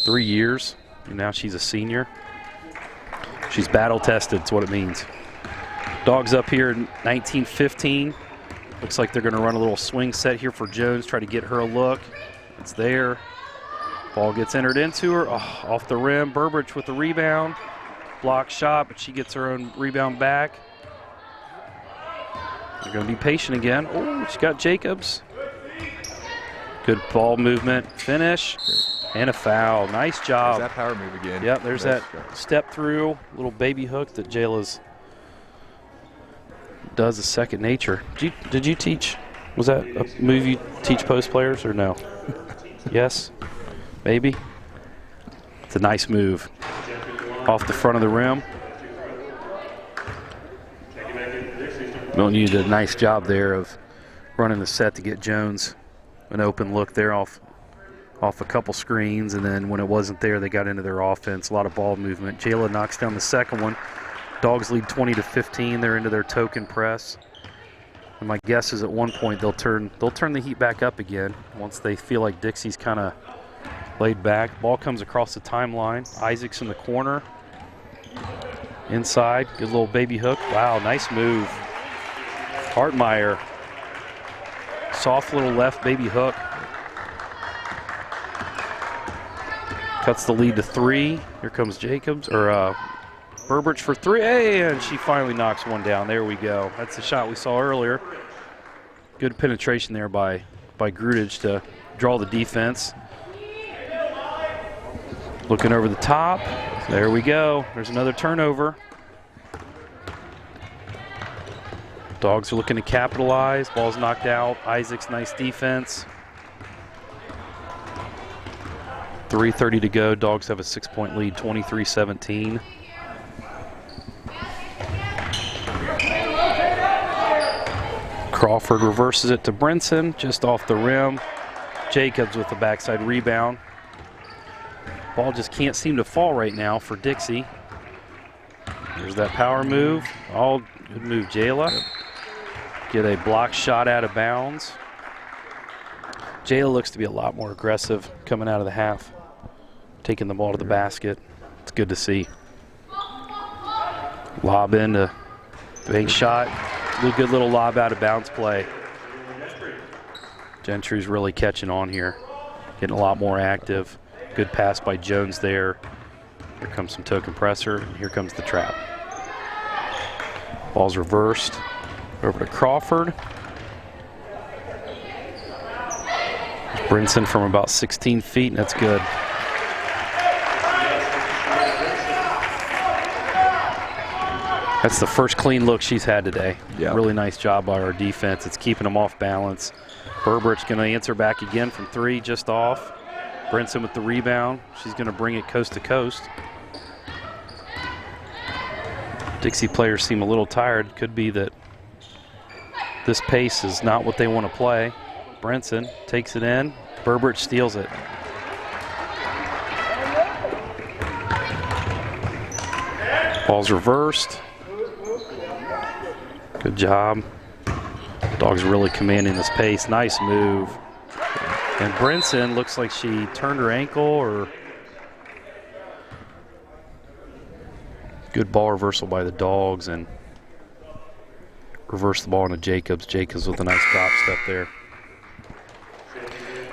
3 years. And now she's a senior. She's battle tested. That's what it means. Dogs up here in 19-15. Looks like they're going to run a little swing set here for Jones, try to get her a look. It's there. Ball gets entered into her. Oh, off the rim. Burbridge with the rebound. Block shot, but she gets her own rebound back. They're going to be patient again. Oh, she got Jacobs. Good ball movement. Finish. And a foul. Nice job. There's that power move again. Yep, there's that step through, little baby hook that Jayla's does a second nature. Did you teach? Was that a move you teach post players or no? Yes? Maybe? It's a nice move. Off the front of the rim. Milton-Union did a nice job there of running the set to get Jones an open look there off a couple screens, and then when it wasn't there, they got into their offense. A lot of ball movement. Jayla knocks down the second one. Dogs lead 20-15. They're into their token press. And my guess is at one point they'll turn the heat back up again once they feel like Dixie's kind of laid back. Ball comes across the timeline. Isaac's in the corner. Inside, good little baby hook. Wow, nice move. Hartmeyer. Soft little left baby hook. Cuts the lead to 3. Here comes Jacobs, or Burbridge for 3. Hey, and she finally knocks one down. There we go. That's the shot we saw earlier. Good penetration there by Grudich to draw the defense. Looking over the top. There we go. There's another turnover. Dogs are looking to capitalize. Ball's knocked out. Isaac's nice defense. 3:30 to go. Dogs have a 6-point lead, 23-17. Crawford reverses it to Brinson, just off the rim. Jacobs with the backside rebound. Ball just can't seem to fall right now for Dixie. There's that power move. All good move, Jayla. Yep. Get a block shot out of bounds. Jayla looks to be a lot more aggressive coming out of the half, taking the ball to the basket. It's good to see. Lob in to bank shot. Good little lob out of bounds play. Gentry's really catching on here, getting a lot more active. Good pass by Jones there. Here comes some toe compressor, and here comes the trap. Ball's reversed over to Crawford. Brinson from about 16 feet, and that's good. That's the first clean look she's had today. Yeah. Really nice job by our defense. It's keeping them off balance. Burbert's going to answer back again from 3, just off. Brinson with the rebound. She's going to bring it coast to coast. Dixie players seem a little tired. Could be that this pace is not what they want to play. Brinson takes it in. Burbert steals it. Ball's reversed. Good job. Dogs really commanding this pace. Nice move. And Brinson looks like she turned her ankle, or good ball reversal by the Dogs, and reverse the ball into Jacobs. Jacobs with a nice drop step there.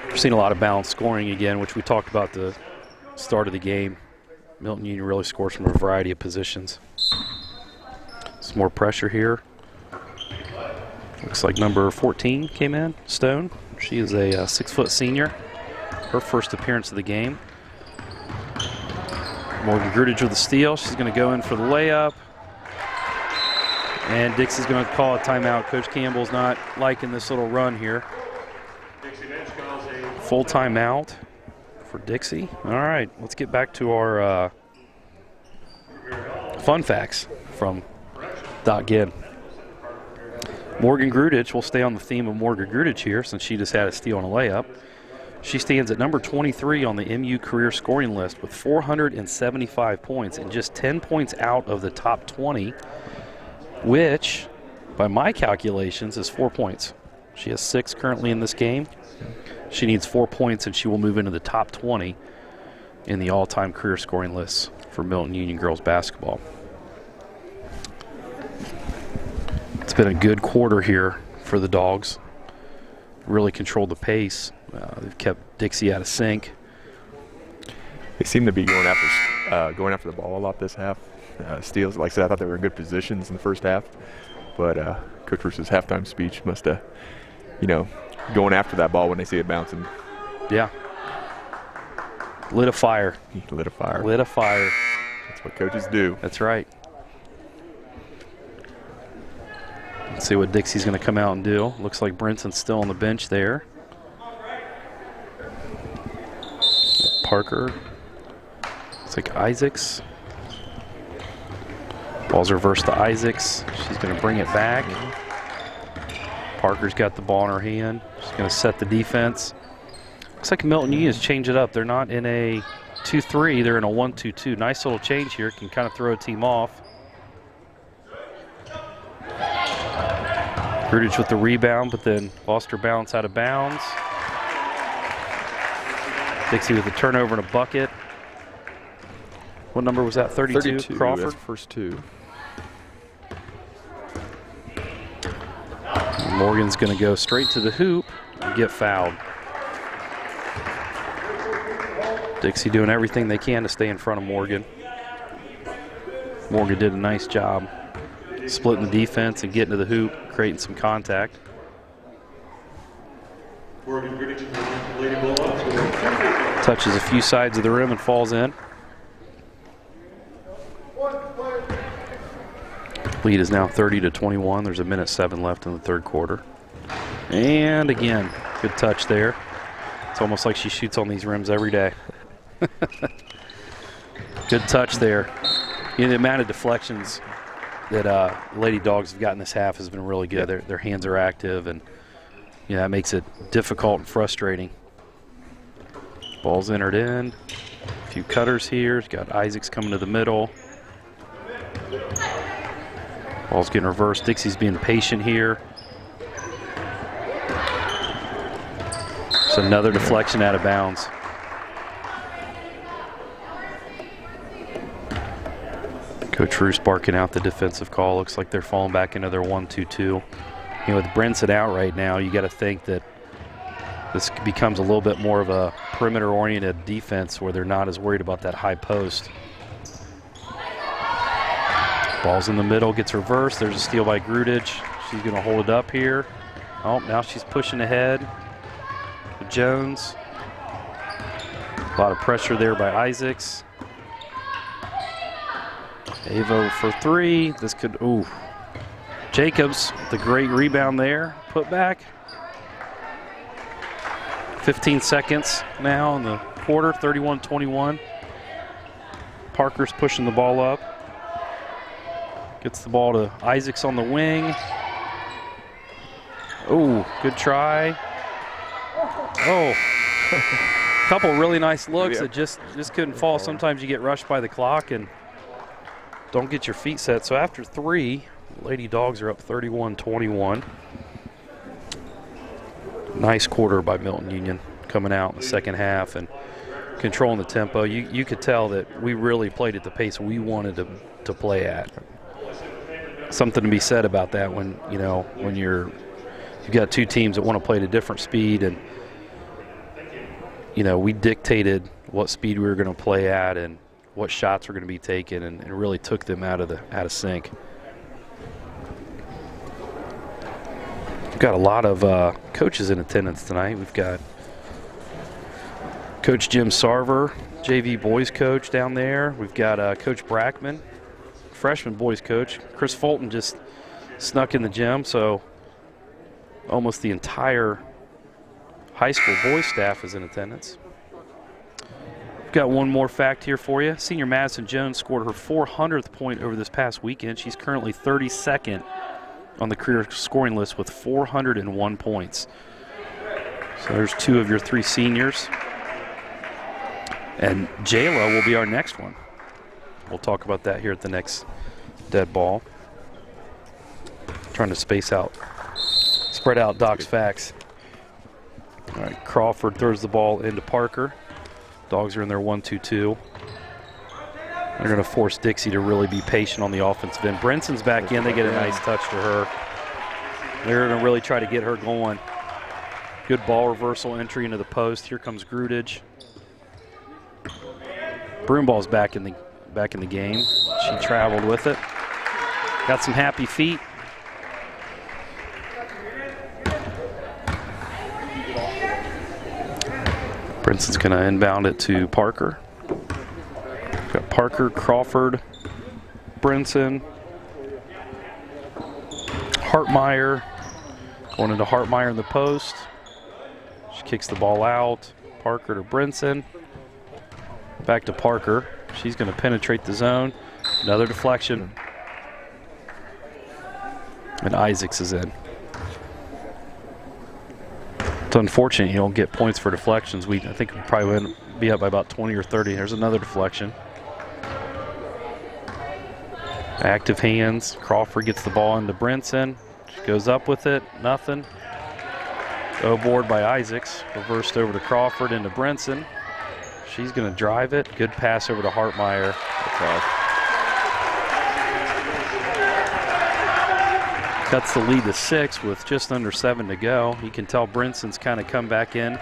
We're seeing a lot of balanced scoring again, which we talked about the start of the game. Milton-Union really scores from a variety of positions. Some more pressure here. Looks like number 14 came in, Stone. She is a 6-foot senior. Her first appearance of the game. Morgan Grudage with the steal. She's going to go in for the layup. And Dixie's going to call a timeout. Coach Campbell's not liking this little run here. Full timeout for Dixie. All right, let's get back to our fun facts from Doc Ginn. Morgan Grudage, we'll stay on the theme of Morgan Grudage here since she just had a steal and a layup. She stands at number 23 on the MU career scoring list with 475 points and just 10 points out of the top 20, which, by my calculations, is 4 points. She has 6 currently in this game. She needs 4 points, and she will move into the top 20 in the all-time career scoring list for Milton-Union girls basketball. It's been a good quarter here for the Dogs. Really controlled the pace. They've kept Dixie out of sync. They seem to be going after the ball a lot this half. Steals, like I said, I thought they were in good positions in the first half, but Coach Bruce's halftime speech must have, going after that ball when they see it bouncing. Yeah. Lit a fire. Lit a fire. Lit a fire. That's what coaches do. That's right. Let's see what Dixie's going to come out and do. Looks like Brinson's still on the bench there. Parker. Looks like Isaacs. Ball's reversed to Isaacs. She's going to bring it back. Parker's got the ball in her hand. She's going to set the defense. Looks like Milton-Union has changed it up. They're not in a 2-3. They're in a 1-2-2. Nice little change here. Can kind of throw a team off. Grudage with the rebound, but then lost her balance out of bounds. Dixie with a turnover and a bucket. What number was that? 32? Crawford? That's the first 2. And Morgan's going to go straight to the hoop and get fouled. Dixie doing everything they can to stay in front of Morgan. Morgan did a nice job splitting the defense and getting to the hoop, creating some contact. Touches a few sides of the rim and falls in. Lead is now 30-21. There's 1:07 left in the third quarter. And again, good touch there. It's almost like she shoots on these rims every day. Good touch there. The amount of deflections that Lady Dogs have gotten this half has been really good. Their hands are active, and that makes it difficult and frustrating. Ball's entered in. A few cutters here. Got Isaacs coming to the middle. Ball's getting reversed. Dixie's being patient here. It's another deflection out of bounds. Coach Roos barking out the defensive call. Looks like they're falling back into their 1-2-2. With Brinson out right now, you got to think that this becomes a little bit more of a perimeter-oriented defense where they're not as worried about that high post. Ball's in the middle, gets reversed. There's a steal by Grudich. She's going to hold it up here. Oh, now she's pushing ahead with Jones. A lot of pressure there by Isaacs. Avo for three. This could, ooh. Jacobs, the great rebound there. Put back. 15 seconds now in the quarter, 31-21. Parker's pushing the ball up. Gets the ball to Isaacs on the wing. Oh, good try. Oh, a couple really nice looks that just couldn't fall. Sometimes you get rushed by the clock and don't get your feet set. So after three, Lady Dogs are up 31-21. Nice quarter by Milton-Union coming out in the second half and controlling the tempo. You could tell that we really played at the pace we wanted to play at. Something to be said about that when you've got two teams that want to play at a different speed, and we dictated what speed we were going to play at and what shots were going to be taken, and really took them out of sync. We've got a lot of coaches in attendance tonight. We've got Coach Jim Sarver, JV boys coach down there. We've got Coach Brackman, freshman boys coach. Chris Fulton just snuck in the gym, so almost the entire high school boys staff is in attendance. We've got one more fact here for you. Senior Madison Jones scored her 400th point over this past weekend. She's currently 32nd on the career scoring list with 401 points. So there's two of your three seniors. And Jayla will be our next one. We'll talk about that here at the next dead ball. Trying to spread out Doc's facts. All right, Crawford throws the ball into Parker. Dogs are in their 1-2-2. They're going to force Dixie to really be patient on the offensive end. Brinson's back in. They get a nice touch to her. They're going to really try to get her going. Good ball reversal entry into the post. Here comes Grudich. Broomball's back in the game. She traveled with it. Got some happy feet. Brinson's going to inbound it to Parker. Got Parker, Crawford, Brinson, Hartmeyer. Going into Hartmeyer in the post. She kicks the ball out. Parker to Brinson. Back to Parker. She's going to penetrate the zone. Another deflection. And Isaacs is in. It's unfortunate you don't get points for deflections. I think we probably would be up by about 20 or 30. There's another deflection. Active hands. Crawford gets the ball into Brinson. She goes up with it. Nothing. Go board by Isaacs. Reversed over to Crawford into Brinson. She's going to drive it. Good pass over to Hartmeyer. Cuts the lead to 6 with just under 7 to go. You can tell Brinson's kind of come back in.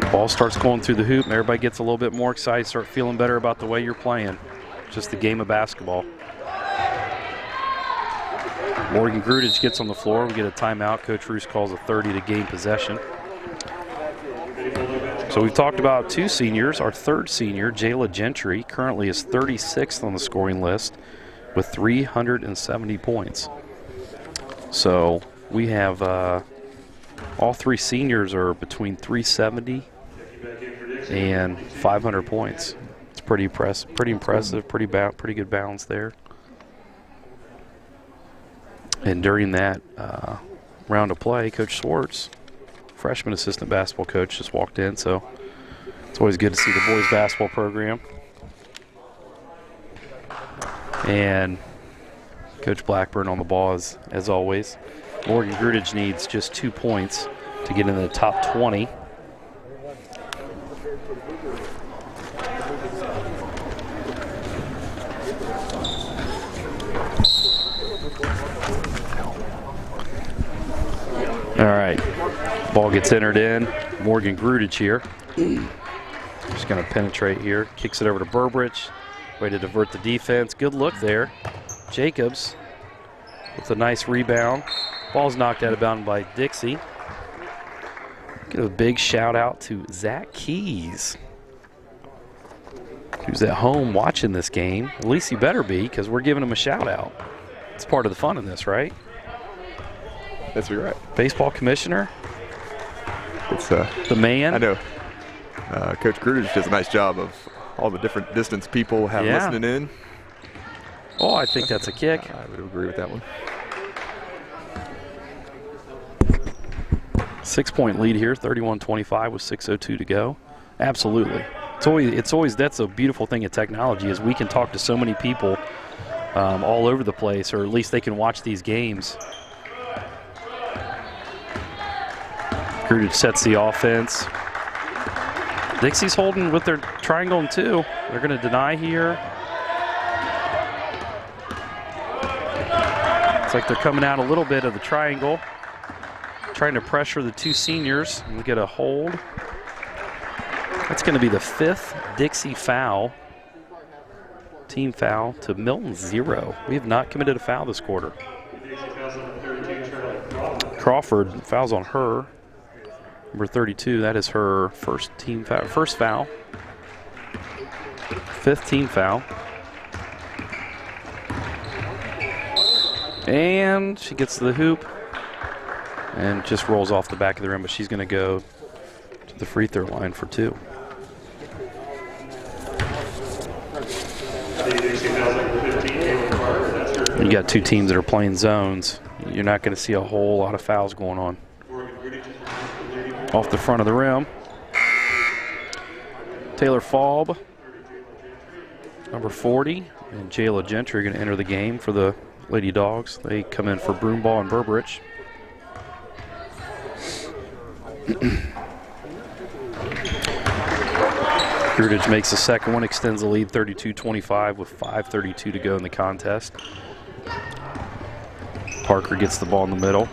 The ball starts going through the hoop and everybody gets a little bit more excited, start feeling better about the way you're playing. Just the game of basketball. Morgan Grudich gets on the floor. We get a timeout. Coach Roos calls a 30 to gain possession. So we've talked about two seniors. Our third senior, Jayla Gentry, currently is 36th on the scoring list with 370 points. So we have all three seniors are between 370 and 500 points. It's pretty impressive, pretty good balance there. And during that round of play, Coach Swartz, freshman assistant basketball coach, just walked in, so it's always good to see the boys basketball program. And Coach Blackburn on the ball as always. Morgan Grudich needs just 2 points to get into the top 20. Ball gets entered in. Morgan Grudich here. Just going to penetrate here. Kicks it over to Burbridge. Way to divert the defense. Good look there. Jacobs with a nice rebound. Ball's knocked out of bounds by Dixie. Give a big shout out to Zach Keys, who's at home watching this game. At least he better be, because we're giving him a shout out. It's part of the fun in this, right? That's right. Baseball commissioner. It's the man. I know. Coach Grudich does a nice job of all the different distance people have listening in. Oh, I think that's a kick. I would agree with that one. 6-point lead here, 31-25 with 6:02 to go. Absolutely. It's always that's a beautiful thing of technology, is we can talk to so many people all over the place, or at least they can watch these games. Grudich sets the offense. Dixie's holding with their triangle and two. They're going to deny here. It's like they're coming out a little bit of the triangle, trying to pressure the two seniors. And we get a hold. That's going to be the 5th Dixie foul. Team foul to Milton 0. We have not committed a foul this quarter. Crawford fouls on her. Number 32, that is her first foul. 5th team foul. And she gets to the hoop and just rolls off the back of the rim, but she's going to go to the free throw line for 2. You got two teams that are playing zones. You're not going to see a whole lot of fouls going on. Off the front of the rim. Taylor Falb, number 40, and Jayla Gentry are going to enter the game for the Lady Dogs. They come in for Broomball and Burbridge. Grudich makes the second one, extends the lead 32-25 with 5:32 to go in the contest. Parker gets the ball in the middle.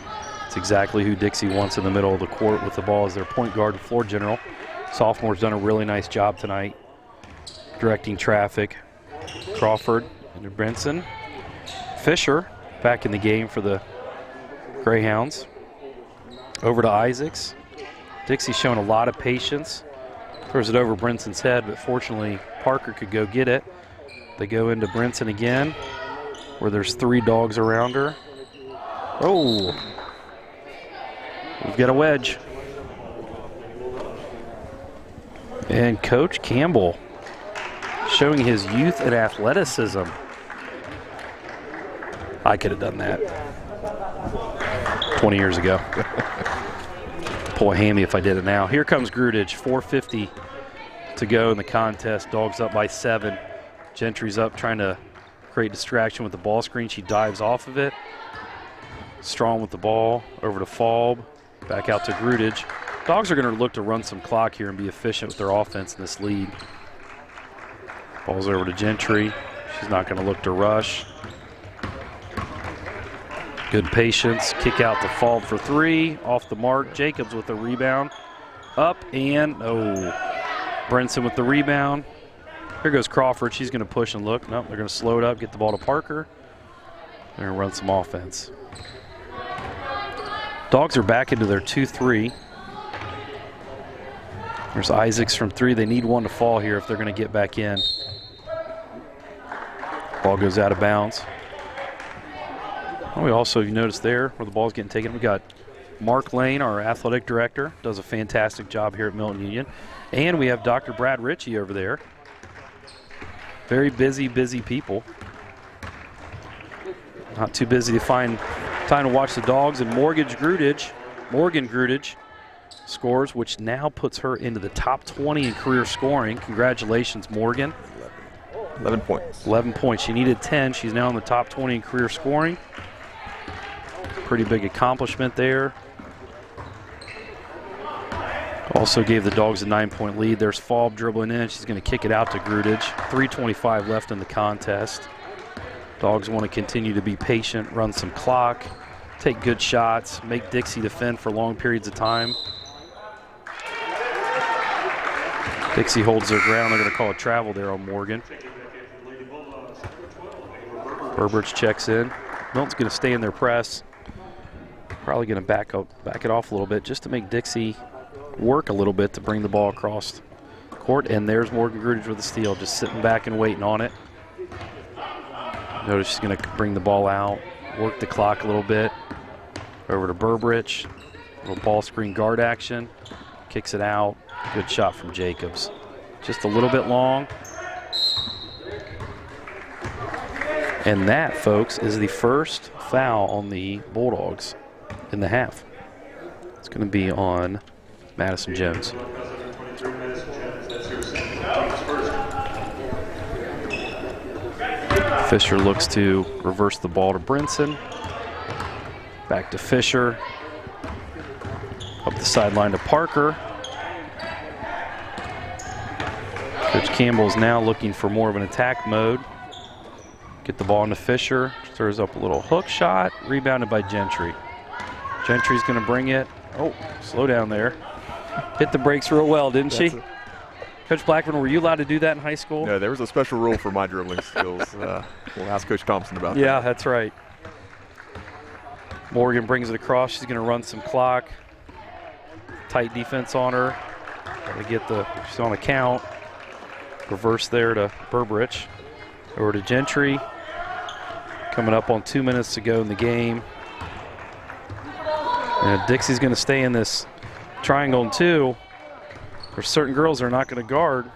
It's exactly who Dixie wants in the middle of the court with the ball as their point guard and floor general. Sophomore's done a really nice job tonight directing traffic. Crawford into Brinson. Fisher back in the game for the Greyhounds. Over to Isaacs. Dixie's shown a lot of patience. Throws it over Brinson's head, but fortunately Parker could go get it. They go into Brinson again, where there's 3 dogs around her. Oh, we've got a wedge. And Coach Campbell showing his youth and athleticism. I could have done that 20 years ago. Pull a hammy if I did it now. Here comes Grudich, 4:50 to go in the contest. Dogs up by 7. Gentry's up trying to create distraction with the ball screen. She dives off of it. Strong with the ball, over to Falb, back out to Grudich. Dogs are going to look to run some clock here and be efficient with their offense in this lead. Ball's over to Gentry. She's not going to look to rush. Good patience. Kick out to Falb for 3. Off the mark. Jacobs with the rebound. Up and, oh. Brinson with the rebound. Here goes Crawford. She's going to push and look. Nope, they're going to slow it up, get the ball to Parker. They're going to run some offense. Dogs are back into their 2-3. There's Isaacs from 3. They need one to fall here if they're going to get back in. Ball goes out of bounds. We also, you notice there where the ball's getting taken, we got Mark Lane, our athletic director, does a fantastic job here at Milton-Union. And we have Dr. Brad Ritchie over there. Very busy people. Not too busy to find time to watch the dogs. And Morgan Grudich scores, which now puts her into the top 20 in career scoring. Congratulations, Morgan. 11 points. 11 points. She needed 10. She's now in the top 20 in career scoring. Pretty big accomplishment there. Also gave the Dogs a 9-point lead. There's Falb dribbling in. She's going to kick it out to Grudich. 3:25 left in the contest. Dogs want to continue to be patient, run some clock, take good shots, make Dixie defend for long periods of time. Dixie holds their ground. They're going to call a travel there on Morgan. Burbridge checks in. Milton's going to stay in their press. Probably going to back it off a little bit just to make Dixie work a little bit to bring the ball across court. And there's Morgan Grudich with the steal, just sitting back and waiting on it. Notice she's going to bring the ball out, work the clock a little bit. Over to Burbridge. Little ball screen guard action. Kicks it out. Good shot from Jacobs. Just a little bit long. And that, folks, is the first foul on the Bulldogs in the half. It's going to be on Madison Jones. Fisher looks to reverse the ball to Brinson. Back to Fisher. Up the sideline to Parker. Coach Campbell is now looking for more of an attack mode. Get the ball into Fisher. Throws up a little hook shot. Rebounded by Gentry. Gentry's going to bring it. Oh, slow down there. Hit the brakes real well, didn't she? Coach Blackburn, were you allowed to do that in high school? No, there was a special rule for my dribbling skills. We'll ask Coach Thompson about that. Yeah, that's right. Morgan brings it across. She's going to run some clock. Tight defense on her. She's on a count. Reverse there to Burbridge. Over to Gentry. Coming up on 2 minutes to go in the game. And Dixie's going to stay in this triangle in two. There's certain girls they're not going to guard.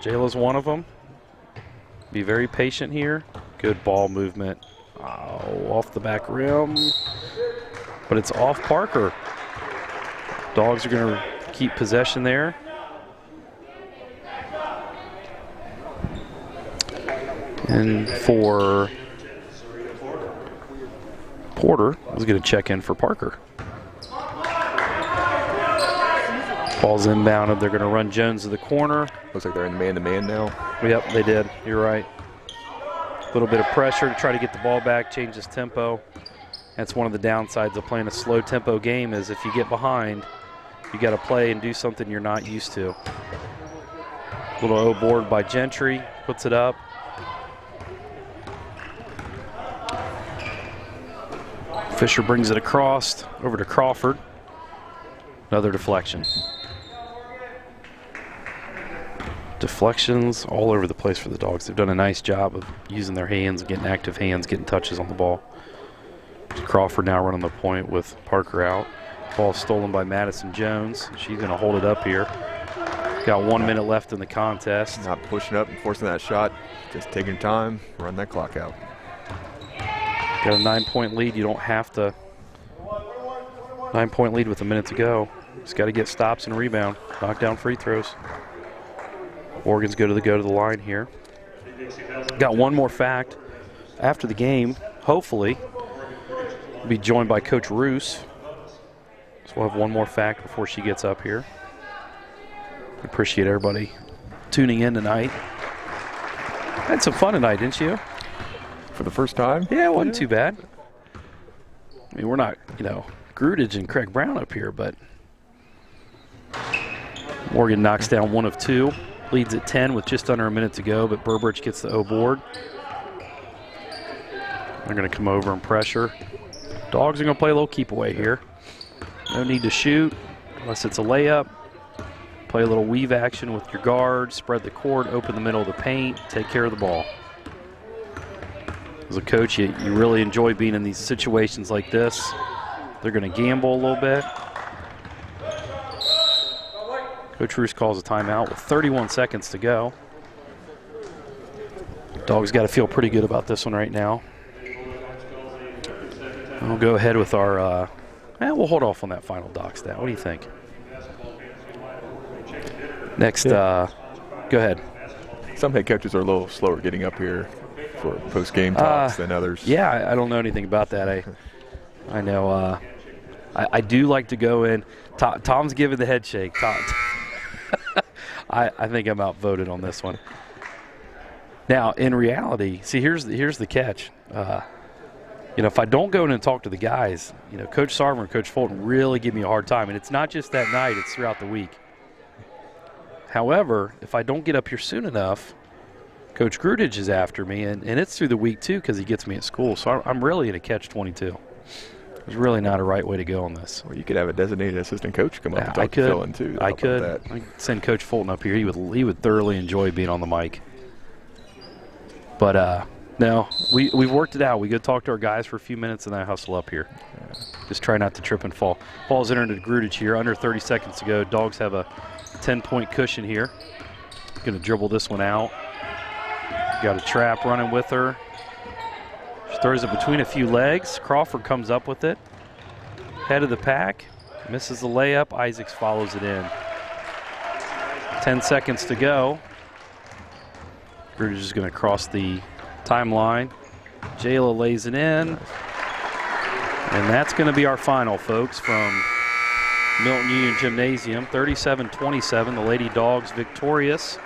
Jayla's one of them. Be very patient here. Good ball movement. Oh, off the back rim. But it's off Parker. Dogs are going to keep possession there. And for Porter, I was going to check in for Parker. Ball's inbounded. They're going to run Jones to the corner. Looks like they're in man-to-man now. Yep, they did. You're right. A little bit of pressure to try to get the ball back, change his tempo. That's one of the downsides of playing a slow tempo game is if you get behind, you got to play and do something you're not used to. Little O board by Gentry, puts it up. Fisher brings it across, over to Crawford. Another deflection. Deflections all over the place for the Dogs. They've done a nice job of using their hands, getting active hands, getting touches on the ball. Crawford now running the point with Parker out. Ball stolen by Madison Jones. She's going to hold it up here. Got 1 minute left in the contest. Not pushing up and forcing that shot, just taking time, run that clock out. Got a 9-point lead. You don't have to. 9-point lead with a minute to go. Just got to get stops and rebound. Knock down free throws. Oregon's go to the line here. Got one more fact. After the game, hopefully, we'll be joined by Coach Roos. So we'll have one more fact before she gets up here. Appreciate everybody tuning in tonight. Had some fun tonight, didn't you? For the first time? Yeah, it wasn't too bad. I mean, we're not, Grudich and Craig Brown up here, but Morgan knocks down one of two. Leads at 10 with just under a minute to go, but Burbridge gets the O board. They're going to come over and pressure. Dogs are going to play a little keep away here. No need to shoot unless it's a layup. Play a little weave action with your guard, spread the court, open the middle of the paint, take care of the ball. As a coach, you really enjoy being in these situations like this. They're going to gamble a little bit. Coach Roos calls a timeout with 31 seconds to go. Dogs got to feel pretty good about this one right now. We'll go ahead with our, we'll hold off on that final doc stat. What do you think? Next, go ahead. Some head coaches are a little slower getting up here for post-game talks than others. Yeah, I don't know anything about that. I know I do like to go in. Tom's giving the head shake. I think I'm outvoted on this one. Now, in reality, see, here's the catch. if I don't go in and talk to the guys, Coach Sarver and Coach Fulton really give me a hard time. And it's not just that night, it's throughout the week. However, if I don't get up here soon enough, Coach Grudich is after me, and it's through the week too because he gets me at school. So I'm really in a catch-22. There's really not a right way to go on this. Well, you could have a designated assistant coach come up and I talk to Phil in too. I could. I could send Coach Fulton up here. He would thoroughly enjoy being on the mic. But no, we've worked it out. We go talk to our guys for a few minutes and then I hustle up here. Just try not to trip and fall. Ball's entered to Grudich here. Under 30 seconds to go. Dogs have a 10-point cushion here. Going to dribble this one out. Got a trap running with her. She throws it between a few legs. Crawford comes up with it. Head of the pack. Misses the layup. Isaacs follows it in. 10 seconds to go. Grudich is going to cross the timeline. Jayla lays it in. And that's going to be our final, folks, from Milton-Union Gymnasium. 37-27. The Lady Dogs victorious.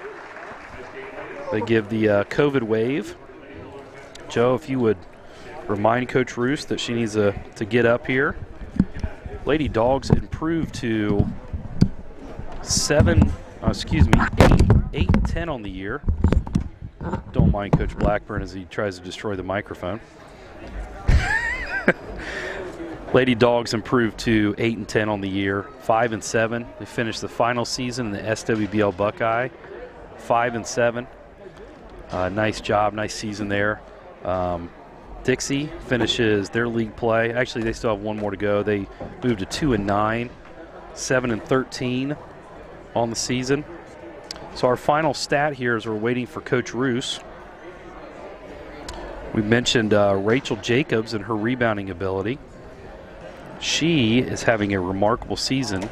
They give the COVID wave. Joe, if you would remind Coach Roos that she needs to get up here. Lady Dogs improved to 8-10 on the year. Don't mind Coach Blackburn as he tries to destroy the microphone. Lady Dogs improved to 8-10 on the year, 5-7. They finished the final season in the SWBL Buckeye, 5-7. Nice job, nice season there. Dixie finishes their league play. Actually, they still have one more to go. They moved to 2-9, 7-13 on the season. So our final stat here is we're waiting for Coach Roos. We mentioned Rachel Jacobs and her rebounding ability. She is having a remarkable season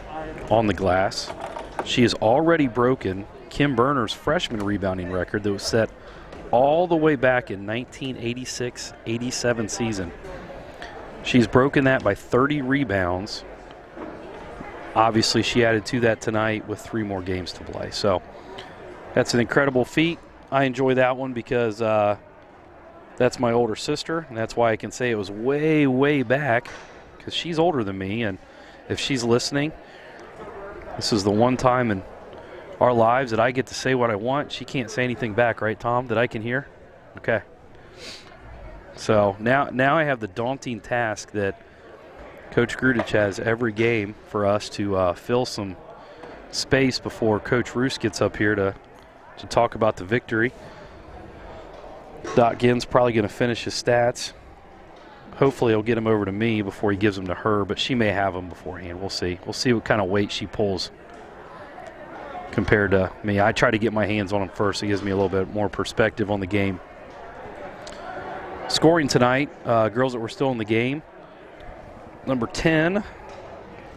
on the glass. She has already broken Kim Berner's freshman rebounding record that was set all the way back in 1986-87 season. She's broken that by 30 rebounds. Obviously, she added to that tonight with 3 more games to play. So that's an incredible feat. I enjoy that one because that's my older sister, and that's why I can say it was way, way back because she's older than me. And if she's listening, this is the one time in our lives that I get to say what I want. She can't say anything back, right, Tom, that I can hear? Okay. So now I have the daunting task that Coach Grudich has every game for us to fill some space before Coach Roos gets up here to talk about the victory. Doc Ginn's probably going to finish his stats. Hopefully he'll get them over to me before he gives them to her, but she may have them beforehand. We'll see. We'll see what kind of weight she pulls compared to me. I try to get my hands on him first. It gives me a little bit more perspective on the game. Scoring tonight, girls that were still in the game. Number 10,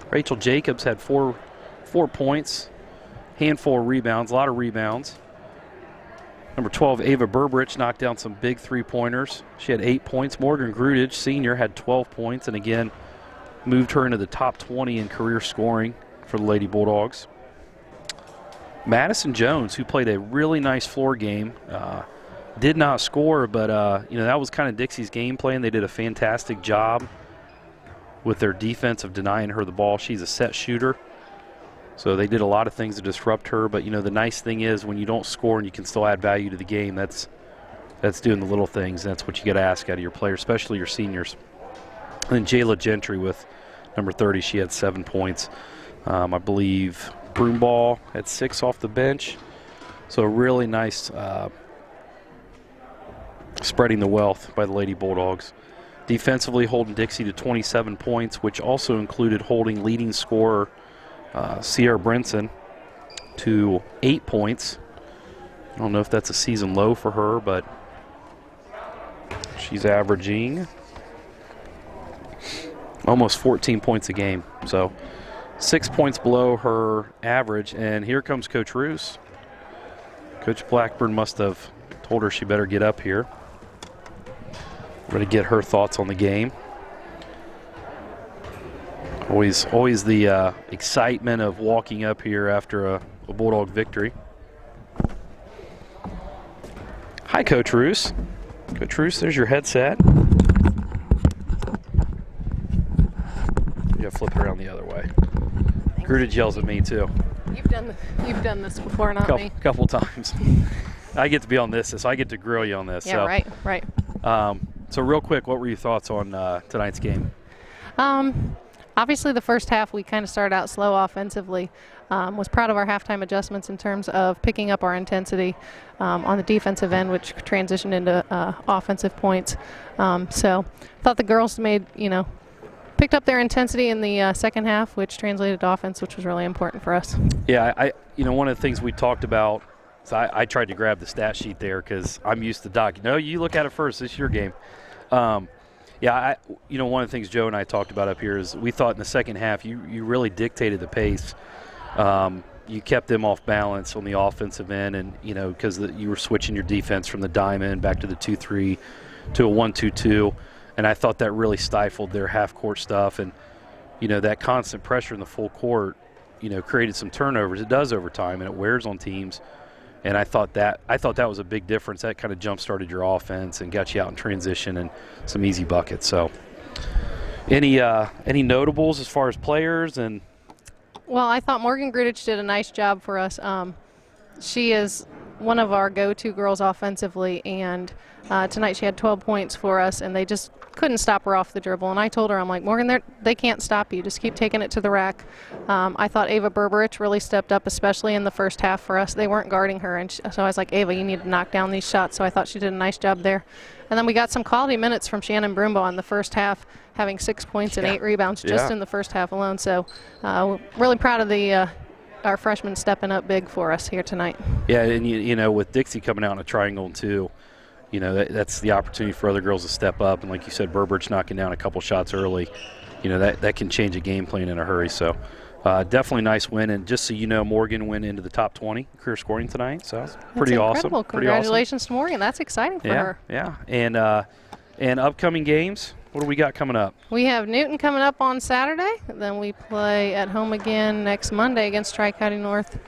Rachel Jacobs had four points, handful of rebounds, a lot of rebounds. Number 12, Ava Berberich knocked down some big three-pointers. She had 8 points. Morgan Grudich, senior, had 12 points, and again, moved her into the top 20 in career scoring for the Lady Bulldogs. Madison Jones, who played a really nice floor game, did not score, but that was kind of Dixie's game plan. They did a fantastic job with their defense of denying her the ball. She's a set shooter, so they did a lot of things to disrupt her. But the nice thing is when you don't score and you can still add value to the game, that's doing the little things. And that's what you got to ask out of your players, especially your seniors. And then Jayla Gentry with number 30, she had 7 points. I believe Broomball had 6 off the bench. So really nice spreading the wealth by the Lady Bulldogs. Defensively holding Dixie to 27 points, which also included holding leading scorer Sierra Brinson to 8 points. I don't know if that's a season low for her, but she's averaging almost 14 points a game. So 6 points below her average. And here comes Coach Roos. Coach Blackburn must have told her she better get up here. We're going to get her thoughts on the game. Always the excitement of walking up here after a Bulldog victory. Hi, Coach Roos. Coach Roos, there's your headset. flip it around the other way. Grudage yells at me too. You've done this before, not me. Couple times. I get to be on this, so I get to grill you on this. Yeah, so. right. So real quick, what were your thoughts on tonight's game? Obviously, the first half we kind of started out slow offensively. Was proud of our halftime adjustments in terms of picking up our intensity on the defensive end, which transitioned into offensive points. So thought the girls picked up their intensity in the second half, which translated to offense, which was really important for us. Yeah, one of the things we talked about, so I tried to grab the stat sheet there because I'm used to Doc. No, you look at it first. This is your game. One of the things Joe and I talked about up here is we thought in the second half you really dictated the pace. You kept them off balance on the offensive end, and because you were switching your defense from the diamond back to the 2-3 to a 1-2-2, and I thought that really stifled their half-court stuff, and that constant pressure in the full court, created some turnovers. It does over time, and it wears on teams. And I thought that was a big difference. That kind of jump-started your offense and got you out in transition and some easy buckets. So, any notables as far as players and? Well, I thought Morgan Grudich did a nice job for us. She is one of our go-to girls offensively, and tonight she had 12 points for us, and they just couldn't stop her off the dribble. And I told her, I'm like, Morgan, they can't stop you. Just keep taking it to the rack. I thought Ava Berberich really stepped up, especially in the first half for us. They weren't guarding her, and so I was like, Ava, you need to knock down these shots. So I thought she did a nice job there. And then we got some quality minutes from Shannon Broombaugh in the first half, having 6 points and 8 rebounds just in the first half alone. So really proud of our freshmen stepping up big for us here tonight. Yeah, and with Dixie coming out in a triangle and 2, that's the opportunity for other girls to step up. And like you said, Berberich knocking down a couple shots early, that can change a game plan in a hurry. So definitely nice win. And just so you know, Morgan went into the top 20 career scoring tonight. So pretty awesome. Congratulations to Morgan. That's exciting for her. Yeah. And upcoming games, what do we got coming up? We have Newton coming up on Saturday. Then we play at home again next Monday against Tri-County North.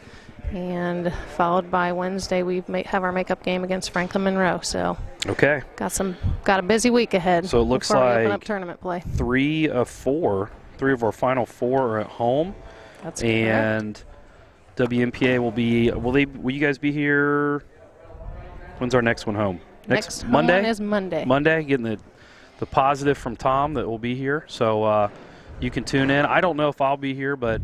And followed by Wednesday, we have our makeup game against Franklin Monroe. So got a busy week ahead. So it looks before we like open up tournament play. 3 of our final 4 are at home. That's and correct. WMPA will you guys be here? When's our next one home? Next Monday? One is Monday. Monday, getting the positive from Tom that will be here. So you can tune in. I don't know if I'll be here, but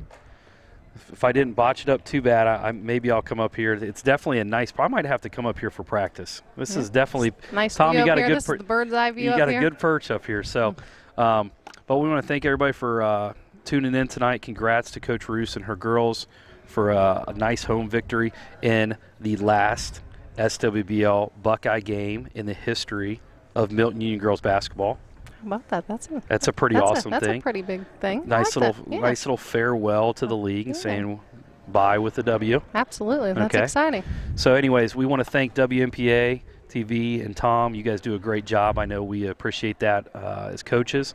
if I didn't botch it up too bad, maybe I'll come up here. It's definitely a nice. I might have to come up here for practice. This is definitely nice. Tom, you got here. a good. This is the bird's eye view. You got a good perch up here. So, but we want to thank everybody for tuning in tonight. Congrats to Coach Roos and her girls for a nice home victory in the last SWBL Buckeye game in the history of Milton-Union girls basketball. How about that? That's a pretty awesome thing. That's a pretty big thing. Nice little farewell to the league and saying bye with the W. Absolutely, that's exciting. So, anyways, we want to thank WMPA TV and Tom. You guys do a great job. I know we appreciate that as coaches,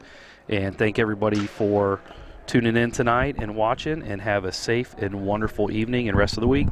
and thank everybody for tuning in tonight and watching. And have a safe and wonderful evening and rest of the week.